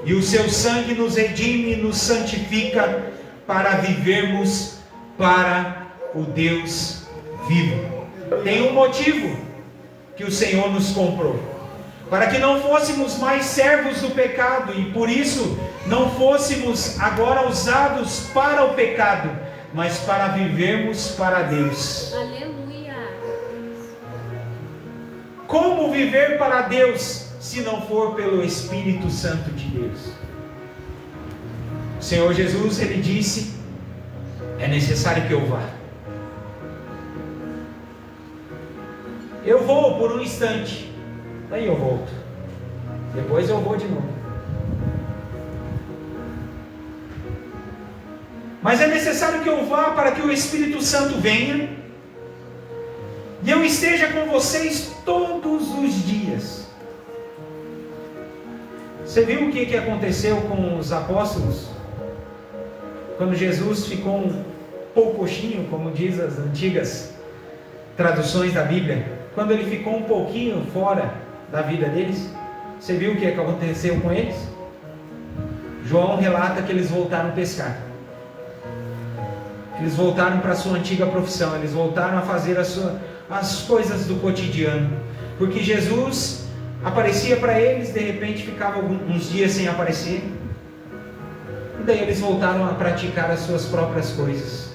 e o seu sangue nos redime e nos santifica para vivermos para o Deus vivo. Tem um motivo que o Senhor nos comprou, para que não fôssemos mais servos do pecado, e por isso não fôssemos agora usados para o pecado, mas para vivermos para Deus. Aleluia. Como viver para Deus se não for pelo Espírito Santo de Deus? O Senhor Jesus, Ele disse: é necessário que eu vá. Eu vou por um instante, daí eu volto, depois eu vou de novo. Mas é necessário que eu vá para que o Espírito Santo venha e eu esteja com vocês todos os dias. Você viu o que aconteceu com os apóstolos? Quando Jesus ficou um pouquinho, como diz as antigas traduções da Bíblia, quando ele ficou um pouquinho fora da vida deles, você viu o que aconteceu com eles? João relata que eles voltaram a pescar. Eles voltaram para a sua antiga profissão, eles voltaram a fazer as coisas do cotidiano, porque Jesus aparecia para eles, de repente ficava uns dias sem aparecer, e daí eles voltaram a praticar as suas próprias coisas.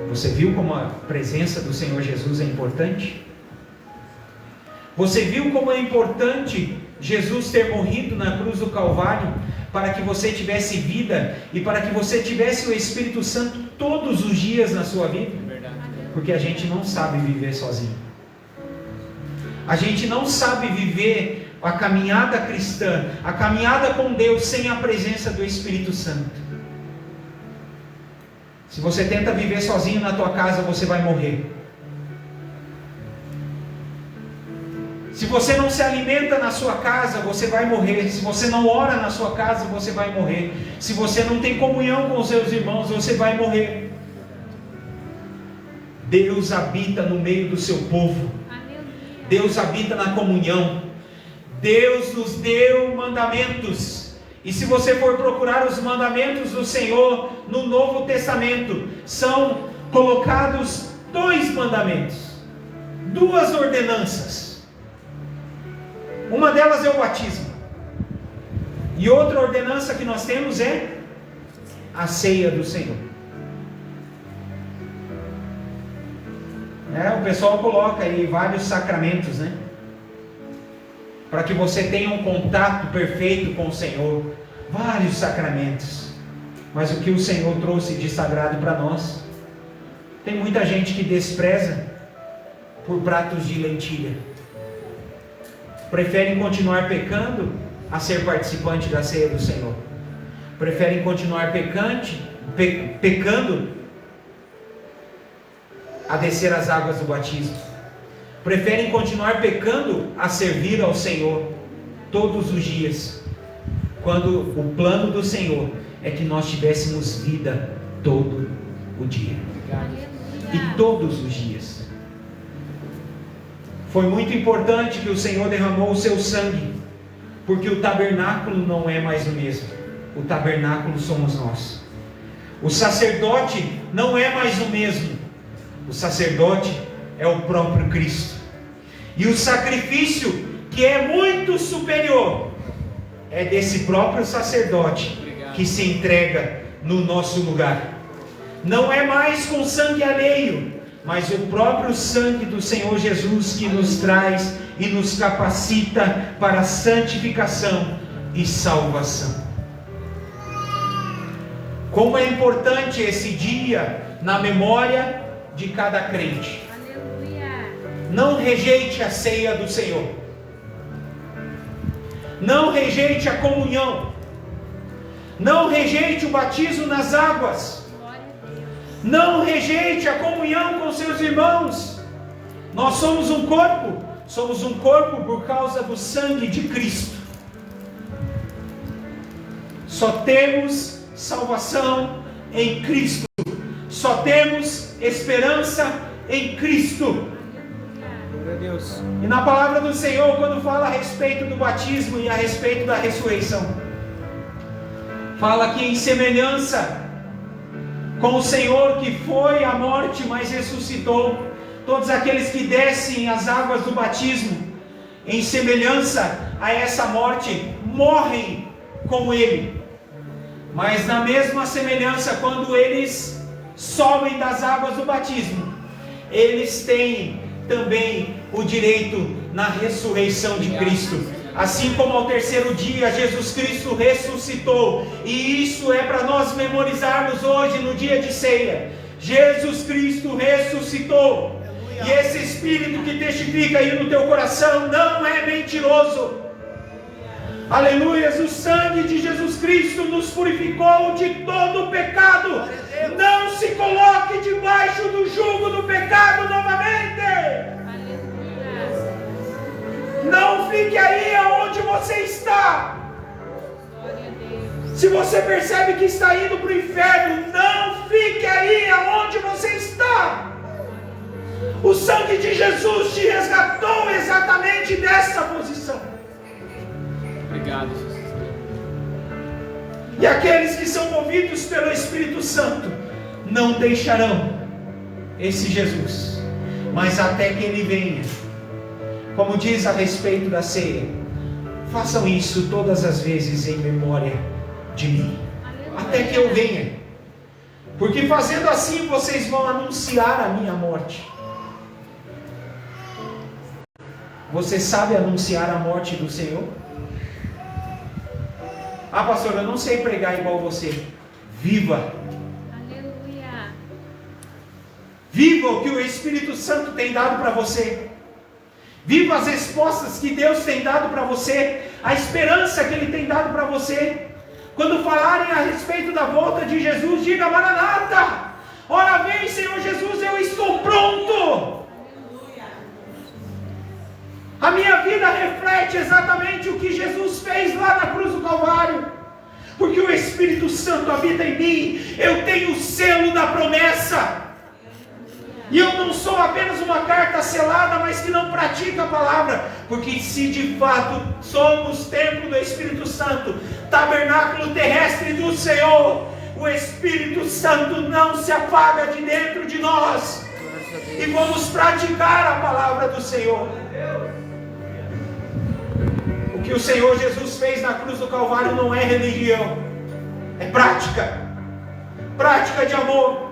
Você viu como a presença do Senhor Jesus é importante? Você viu como é importante Jesus ter morrido na cruz do Calvário para que você tivesse vida e para que você tivesse o Espírito Santo todos os dias na sua vida? Porque a gente não sabe viver sozinho. A gente não sabe viver a caminhada cristã, a caminhada com Deus sem a presença do Espírito Santo. Se você tenta viver sozinho na tua casa, você vai morrer. Se você não se alimenta na sua casa, você vai morrer. Se você não ora na sua casa, você vai morrer. Se você não tem comunhão com os seus irmãos, você vai morrer. Deus habita no meio do seu povo. Deus habita na comunhão. Deus nos deu mandamentos. E se você for procurar os mandamentos do Senhor no Novo Testamento, são colocados 2 mandamentos, 2 ordenanças. Uma delas é o batismo. E outra ordenança que nós temos é a ceia do Senhor. O pessoal coloca aí vários sacramentos, né? Para que você tenha um contato perfeito com o Senhor. Vários sacramentos. Mas o que o Senhor trouxe de sagrado para nós? Tem muita gente que despreza por pratos de lentilha. Preferem continuar pecando a ser participante da ceia do Senhor. Preferem continuar pecando a descer as águas do batismo. Preferem continuar pecando a servir ao Senhor todos os dias, quando o plano do Senhor é que nós tivéssemos vida todo o dia. E todos os dias. Foi muito importante que o Senhor derramou o seu sangue, porque o tabernáculo não é mais o mesmo. O tabernáculo somos nós. O sacerdote não é mais o mesmo. O sacerdote é o próprio Cristo. E o sacrifício, que é muito superior, é desse próprio sacerdote que se entrega no nosso lugar. Não é mais com sangue alheio, mas o próprio sangue do Senhor Jesus que nos traz e nos capacita para santificação e salvação. Como é importante esse dia na memória de cada crente. Não rejeite a ceia do Senhor. Não rejeite a comunhão. Não rejeite o batismo nas águas. Não rejeite a comunhão com seus irmãos. Nós somos um corpo por causa do sangue de Cristo. Só temos salvação em Cristo. Só temos esperança em Cristo. Deus. E na palavra do Senhor, quando fala a respeito do batismo e a respeito da ressurreição, fala que em semelhança com o Senhor que foi à morte, mas ressuscitou, todos aqueles que descem as águas do batismo, em semelhança a essa morte, morrem com Ele. Mas na mesma semelhança, quando eles sobem das águas do batismo, eles têm também o direito na ressurreição de Cristo. Assim como ao terceiro dia Jesus Cristo ressuscitou, e isso é para nós memorizarmos hoje no dia de ceia. Jesus Cristo ressuscitou, e esse Espírito que testifica aí no teu coração não é mentiroso. Aleluias, o sangue de Jesus Cristo nos purificou de todo o pecado. Não se coloque debaixo do jugo do pecado novamente. Não fique aí aonde você está. Se você percebe que está indo para o inferno, não fique aí aonde você está. O sangue de Jesus te resgatou exatamente dessa posição. Obrigado, Jesus. E aqueles que são movidos pelo Espírito Santo não deixarão esse Jesus, mas até que Ele venha. Como diz a respeito da ceia, façam isso todas as vezes em memória de mim, até que eu venha, porque fazendo assim vocês vão anunciar a minha morte. Você sabe anunciar a morte do Senhor? Ah, pastor, eu não sei pregar igual você. Viva! Aleluia. Viva o que o Espírito Santo tem dado para você. Viva as respostas que Deus tem dado para você, a esperança que Ele tem dado para você. Quando falarem a respeito da volta de Jesus, diga: Maranata, ora vem, Senhor Jesus, eu estou pronto. A minha vida reflete exatamente o que Jesus fez lá na cruz do Calvário, porque o Espírito Santo habita em mim. Eu tenho o selo da promessa. E eu não sou apenas uma carta selada, mas que não pratica a palavra. Porque se de fato somos templo do Espírito Santo, tabernáculo terrestre do Senhor, o Espírito Santo não se apaga de dentro de nós. E vamos praticar a palavra do Senhor. O que o Senhor Jesus fez na cruz do Calvário não é religião, é prática. Prática de amor.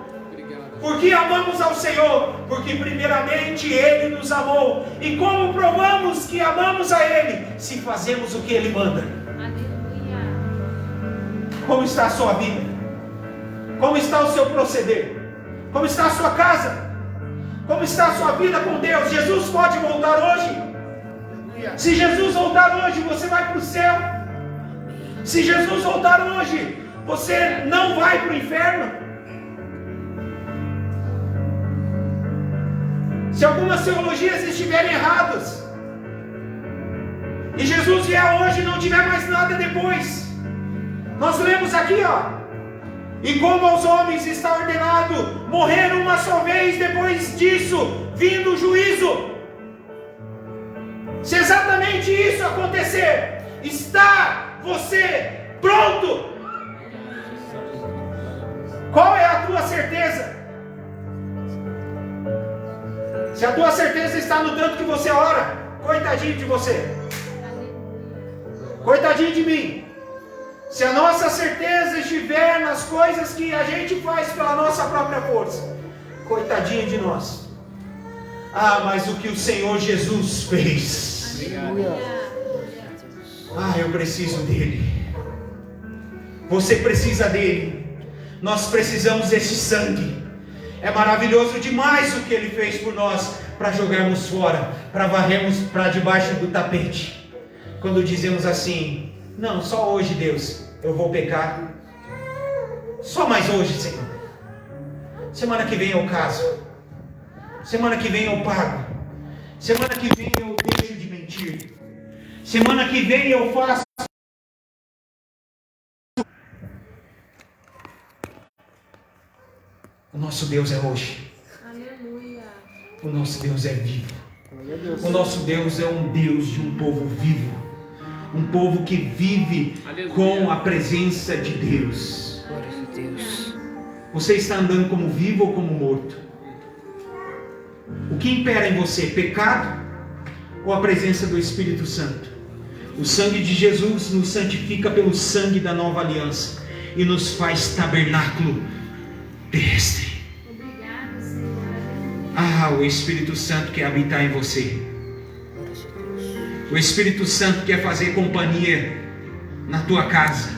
Porque amamos ao Senhor? Porque primeiramente Ele nos amou. E como provamos que amamos a Ele? Se fazemos o que Ele manda. Aleluia. Como está a sua vida? Como está o seu proceder? Como está a sua casa? Como está a sua vida com Deus? Jesus pode voltar hoje? Se Jesus voltar hoje, você vai para o céu. Se Jesus voltar hoje, você não vai para o inferno. Se algumas teologias estiverem erradas, e Jesus vier hoje e não tiver mais nada depois, nós lemos aqui, e como aos homens está ordenado morrer uma só vez, depois disso vindo o juízo. Se exatamente isso acontecer, está você pronto? Qual é a tua certeza? Se a tua certeza está no tanto que você ora, coitadinho de você, coitadinho de mim. Se a nossa certeza estiver nas coisas que a gente faz pela nossa própria força, coitadinho de nós. Ah, mas o que o Senhor Jesus fez. Ah, eu preciso dele. Você precisa dele. Nós precisamos desse sangue. É maravilhoso demais o que Ele fez por nós, para jogarmos fora, para varrermos para debaixo do tapete. Quando dizemos assim: não, só hoje, Deus, eu vou pecar. Só mais hoje, Senhor. Semana que vem eu caso. Semana que vem eu pago. Semana que vem eu deixo de mentir. Semana que vem eu faço. O nosso Deus é hoje. Aleluia. O nosso Deus é vivo. O nosso Deus é um Deus de um povo vivo. Um povo que vive com a presença de Deus. Você está andando como vivo ou como morto? O que impera em você? Pecado ou a presença do Espírito Santo? O sangue de Jesus nos santifica pelo sangue da nova aliança e nos faz tabernáculo terrestre. Ah, o Espírito Santo quer habitar em você. O Espírito Santo quer fazer companhia na tua casa,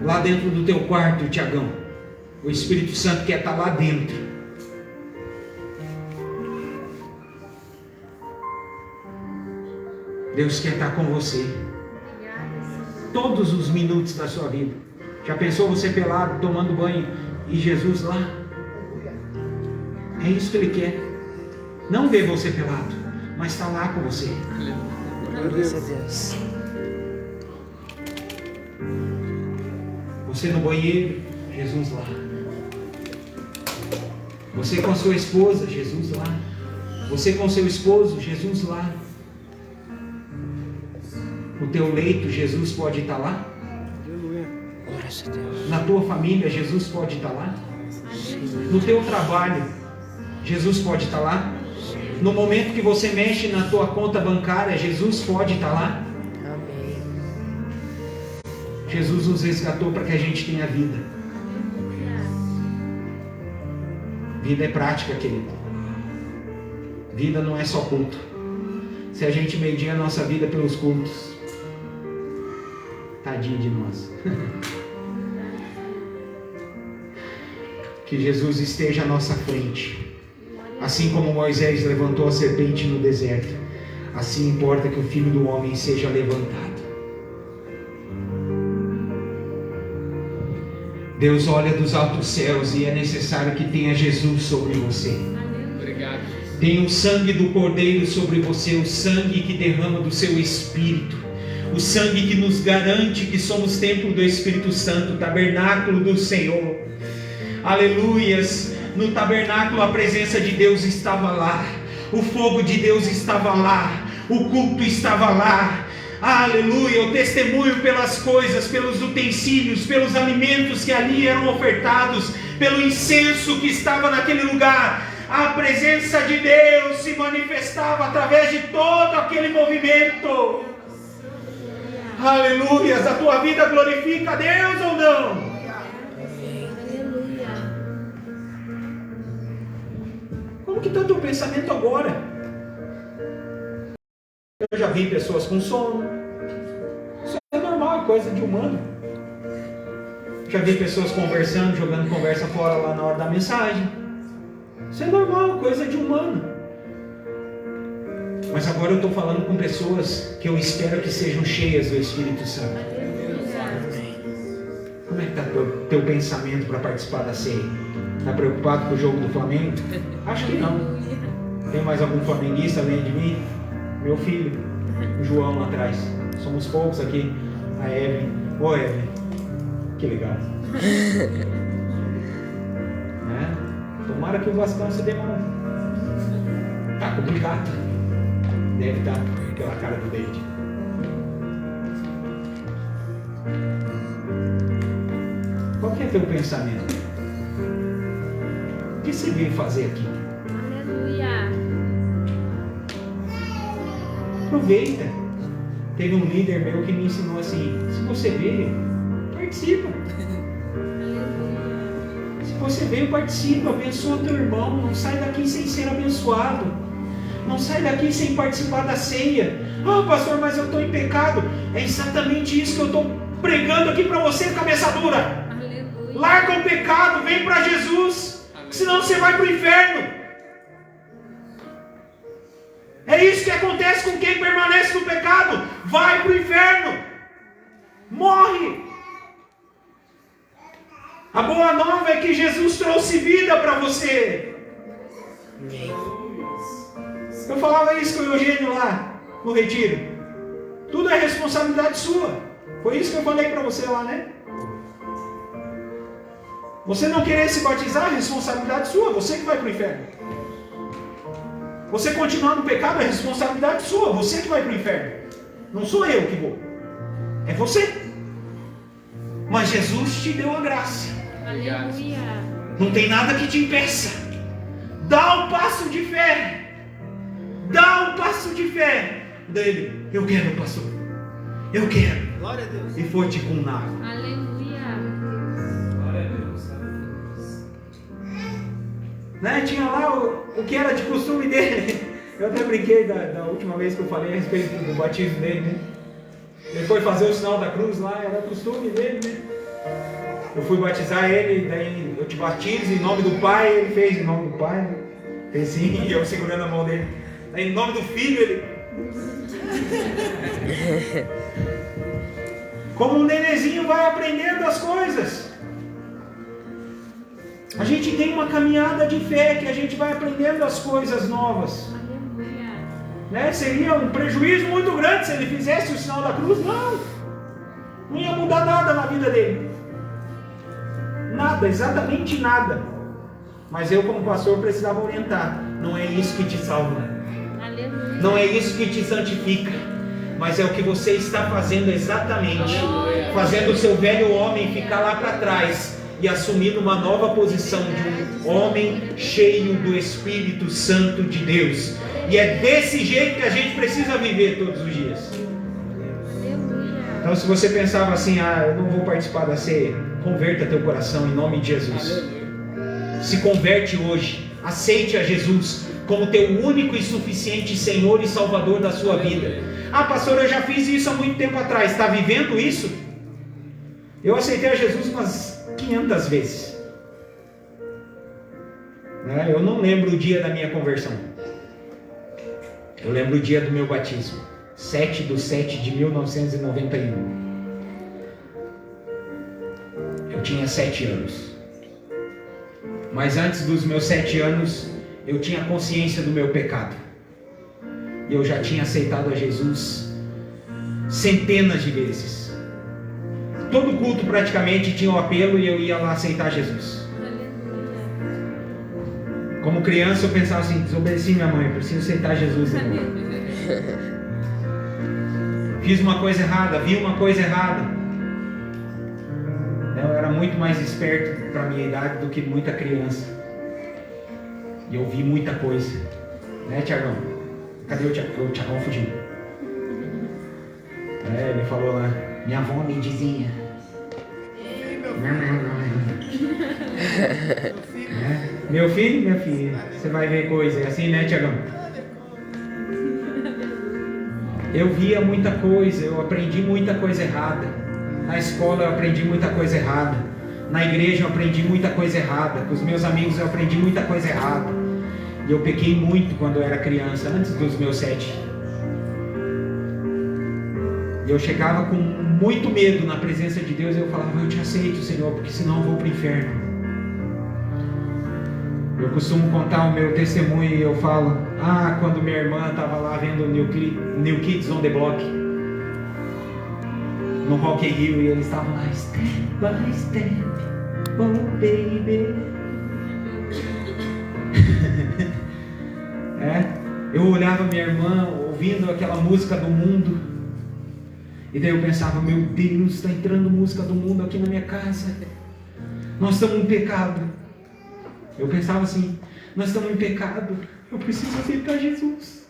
lá dentro do teu quarto, Tiagão. O Espírito Santo quer estar lá dentro. Deus quer estar com você todos os minutos da sua vida. Já pensou você pelado, tomando banho e Jesus lá? É isso que Ele quer. Não ver você pelado, mas está lá com você. Glória a Deus. Você no banheiro, Jesus lá. Você com a sua esposa, Jesus lá. Você com seu esposo, Jesus lá. No teu leito, Jesus pode estar lá. Glória a Deus. Na tua família, Jesus pode estar lá. No teu trabalho, Jesus pode estar lá. No momento que você mexe na tua conta bancária, Jesus pode estar lá. Amém. Jesus nos resgatou para que a gente tenha vida. Vida é prática, querido. Vida não é só culto. Se a gente medir a nossa vida pelos cultos, tadinho de nós. Que Jesus esteja à nossa frente. Assim como Moisés levantou a serpente no deserto, assim importa que o Filho do Homem seja levantado. Deus olha dos altos céus e é necessário que tenha Jesus sobre você. Obrigado. Tem o sangue do Cordeiro sobre você, o sangue que derrama do seu Espírito, o sangue que nos garante que somos templo do Espírito Santo, tabernáculo do Senhor. Aleluias! No tabernáculo a presença de Deus estava lá, o fogo de Deus estava lá, o culto estava lá. Aleluia! O testemunho pelas coisas, pelos utensílios, pelos alimentos que ali eram ofertados, pelo incenso que estava naquele lugar. A presença de Deus se manifestava através de todo aquele movimento. Aleluias! A tua vida glorifica a Deus ou não? Como que está o teu pensamento agora? Eu já vi pessoas com sono. Isso é normal, é coisa de humano. Já vi pessoas conversando, jogando conversa fora lá na hora da mensagem. Isso é normal, coisa de humano. Mas agora eu estou falando com pessoas que eu espero que sejam cheias do Espírito Santo. Como é que está o teu pensamento para participar da ceia? Está preocupado com o jogo do Flamengo? Acho que não. Tem mais algum flamenguista além de mim? Meu filho, o João lá atrás. Somos poucos aqui. A Evelyn. Ô Evelyn, que legal. Tomara que o Vascão se dê mal. Tá complicado. Deve estar pela cara do David. Qual que é teu pensamento? O que você veio fazer aqui? Aleluia. Aproveita. Teve um líder meu que me ensinou assim: se você veio, participa. Se você veio, participa, abençoa teu irmão. Não sai daqui sem ser abençoado. Não sai daqui sem participar da ceia. Ah, pastor, mas eu estou em pecado. É exatamente isso que eu estou pregando aqui para você, cabeça dura. Aleluia. Larga o pecado, vem para Jesus. Senão você vai para o inferno. É isso que acontece com quem permanece no pecado. Vai para o inferno. Morre. A boa nova é que Jesus trouxe vida para você. Eu falava isso com o Eugênio lá no retiro. Tudo é responsabilidade sua. Foi isso que eu falei para você lá, né? Você não querer se batizar é responsabilidade sua. Você que vai para o inferno. Você continuar no pecado é responsabilidade sua. Você que vai para o inferno. Não sou eu que vou. É você. Mas Jesus te deu a graça. Aleluia. Não tem nada que te impeça. Dá um passo de fé. Dá um passo de fé. Dele, eu quero, pastor. Eu quero. Glória a Deus. E foi-te com nada. Aleluia. Glória a Deus. né? Tinha lá o que era de costume dele. Eu até brinquei da última vez que eu falei a respeito do batismo dele, né? Ele foi fazer o sinal da cruz lá, era costume dele, né? Eu fui batizar ele, daí eu te batizo em nome do Pai, ele fez em nome do Pai, né? Fez sim, e eu segurando a mão dele. Aí em nome do Filho, ele... Como um nenenzinho vai aprendendo as coisas. A gente tem uma caminhada de fé que a gente vai aprendendo as coisas novas. Né? Seria um prejuízo muito grande se ele fizesse o sinal da cruz. Não ia mudar nada na vida dele. Nada, exatamente nada. Mas eu como pastor precisava orientar. Não é isso que te salva. Aleluia. Não é isso que te santifica. Mas é o que você está fazendo exatamente. Fazendo o seu velho homem ficar lá para trás e assumindo uma nova posição de um homem cheio do Espírito Santo de Deus. E é desse jeito que a gente precisa viver todos os dias. Então se você pensava assim, eu não vou participar da ceia, converta teu coração em nome de Jesus. Se converte hoje, aceite a Jesus como teu único e suficiente Senhor e Salvador da sua vida. Pastor, eu já fiz isso há muito tempo atrás. Está vivendo isso? Eu aceitei a Jesus umas 500 vezes. Eu não lembro o dia da minha conversão. Eu lembro o dia do meu batismo, 7/7 de 1991. Eu tinha 7 anos. Mas antes dos meus 7 anos, eu tinha consciência do meu pecado. E eu já tinha aceitado a Jesus centenas de vezes. Todo culto praticamente tinha um apelo e eu ia lá aceitar Jesus. Como criança eu pensava assim, desobedeci minha mãe, eu preciso aceitar Jesus. Fiz uma coisa errada, vi uma coisa errada. Eu era muito mais esperto para a minha idade do que muita criança. E eu vi muita coisa. Né, Tiagão? Cadê o Tiagão? O Tiagão fugiu. Ele falou lá, minha avó me dizia. Meu filho, minha filha, você vai ver coisa, é assim, né, Tiagão? Eu via muita coisa, eu aprendi muita coisa errada. Na escola eu aprendi muita coisa errada. Na igreja eu aprendi muita coisa errada. Com os meus amigos eu aprendi muita coisa errada. E eu pequei muito quando eu era criança, antes dos meus 7. E eu chegava com muito medo na presença de Deus e eu falava, eu te aceito, Senhor, porque senão eu vou para o inferno. Eu costumo contar o meu testemunho e eu falo, quando minha irmã estava lá vendo o New Kids on the Block, no Rock in Rio, e eles estavam lá, step by step, oh baby. Eu olhava minha irmã ouvindo aquela música do mundo, e daí eu pensava, meu Deus, está entrando música do mundo aqui na minha casa, nós estamos em pecado. Eu pensava assim, nós estamos em pecado, eu preciso aceitar Jesus.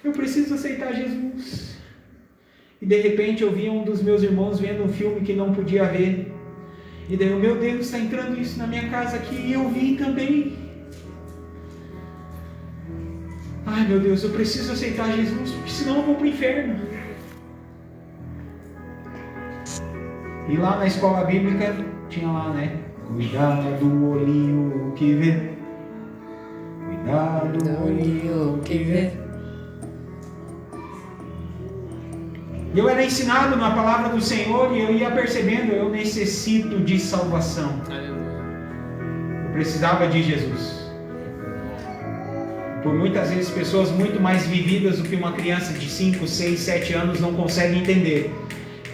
Eu preciso aceitar Jesus. E de repente eu via um dos meus irmãos vendo um filme que não podia ver. E daí, meu Deus, está entrando isso na minha casa aqui, e eu vi também. Ai meu Deus, eu preciso aceitar Jesus, porque senão eu vou para o inferno. E lá na escola bíblica tinha lá, né? Cuidado do olhinho que vê. Cuidado do olhinho que vê. Eu era ensinado na palavra do Senhor e eu ia percebendo, eu necessito de salvação. Eu precisava de Jesus. Por muitas vezes pessoas muito mais vividas do que uma criança de 5, 6, 7 anos não conseguem entender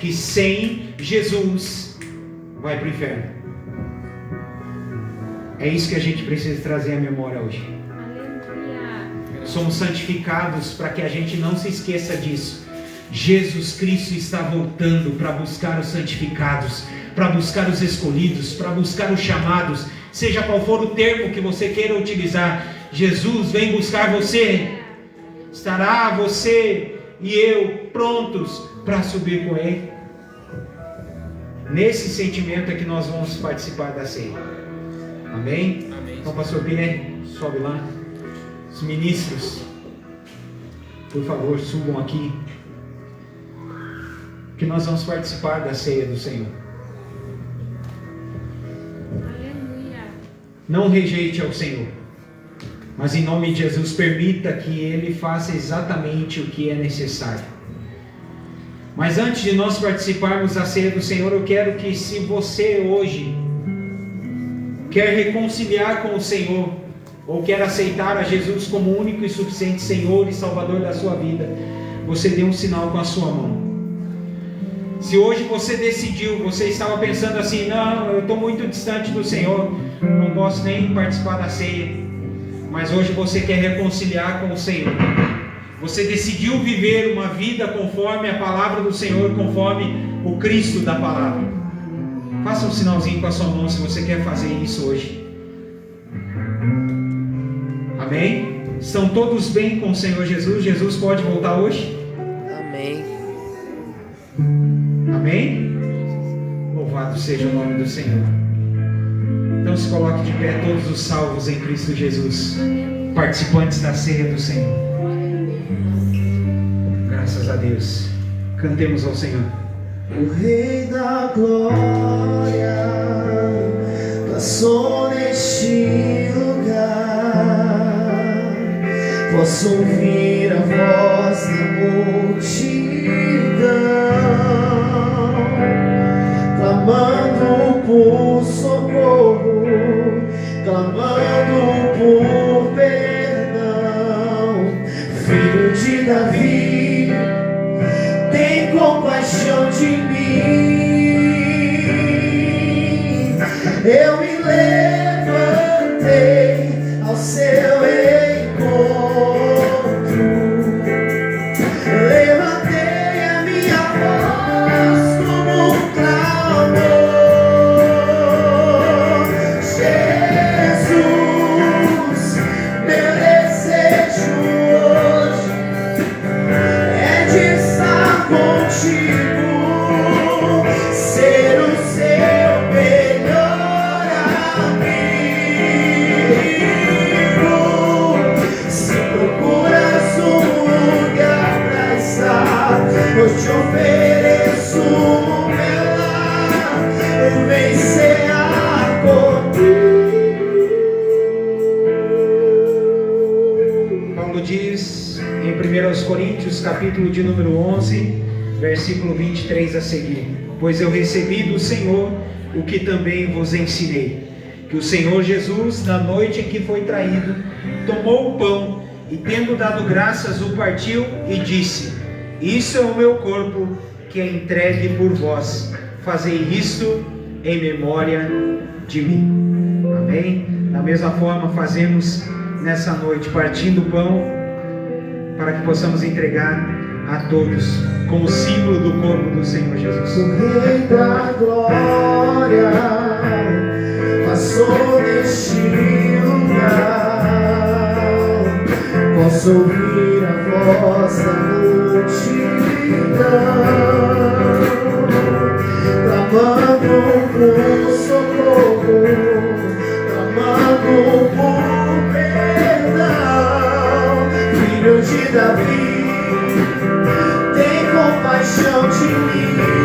que sem Jesus vai para o inferno. É isso que a gente precisa trazer à memória hoje. Aleluia. Somos santificados para que a gente não se esqueça disso. Jesus Cristo está voltando para buscar os santificados, para buscar os escolhidos, para buscar os chamados, seja qual for o termo que você queira utilizar. Jesus vem buscar você. Estará você e eu prontos para subir com Ele. Nesse sentimento é que nós vamos participar da ceia. Amém? Amém. Então, pastor Pierre, sobe lá. Os ministros, por favor, subam aqui. Que nós vamos participar da ceia do Senhor. Aleluia. Não rejeite ao Senhor, mas em nome de Jesus permita que Ele faça exatamente o que é necessário. Mas antes de nós participarmos da ceia do Senhor, eu quero que, se você hoje quer reconciliar com o Senhor, ou quer aceitar a Jesus como único e suficiente Senhor e Salvador da sua vida, você dê um sinal com a sua mão. Se hoje você decidiu, você estava pensando assim: não, eu estou muito distante do Senhor, não posso nem participar da ceia, mas hoje você quer reconciliar com o Senhor, você decidiu viver uma vida conforme a palavra do Senhor, conforme o Cristo da palavra, faça um sinalzinho com a sua mão se você quer fazer isso hoje. Amém? Estão todos bem com o Senhor Jesus? Jesus pode voltar hoje? Amém. Amém? Louvado seja o nome do Senhor. Então se coloque de pé todos os salvos em Cristo Jesus, participantes da ceia do Senhor. Graças a Deus. Cantemos ao Senhor. O Rei da Glória passou neste lugar. Posso ouvir a voz da multidão clamando por socorro, clamando por perdão. Filho de Davi, tem compaixão de mim. Eu me levantei ao seu encontro, levantei a minha voz como um clamor. Jesus, meu desejo hoje é de estar contigo, ser o seu melhor amigo. Se procuras um lugar pra estar, eu te ofereço o meu lar, vem cear comigo. Paulo diz em 1 Coríntios, capítulo de número 11, versículo 23 a seguir: pois eu recebi do Senhor o que também vos ensinei, que o Senhor Jesus, na noite em que foi traído, tomou o pão e, tendo dado graças, o partiu e disse: isso é o meu corpo que é entregue por vós, fazei isto em memória de mim. Amém? Da mesma forma fazemos nessa noite, partindo o pão, para que possamos entregar a todos como símbolo do corpo do Senhor Jesus. O Rei da Glória passou neste lugar. Posso ouvir a voz da multidão clamando por socorro, clamando por perdão. Filho de Davi, tem compaixão de mim.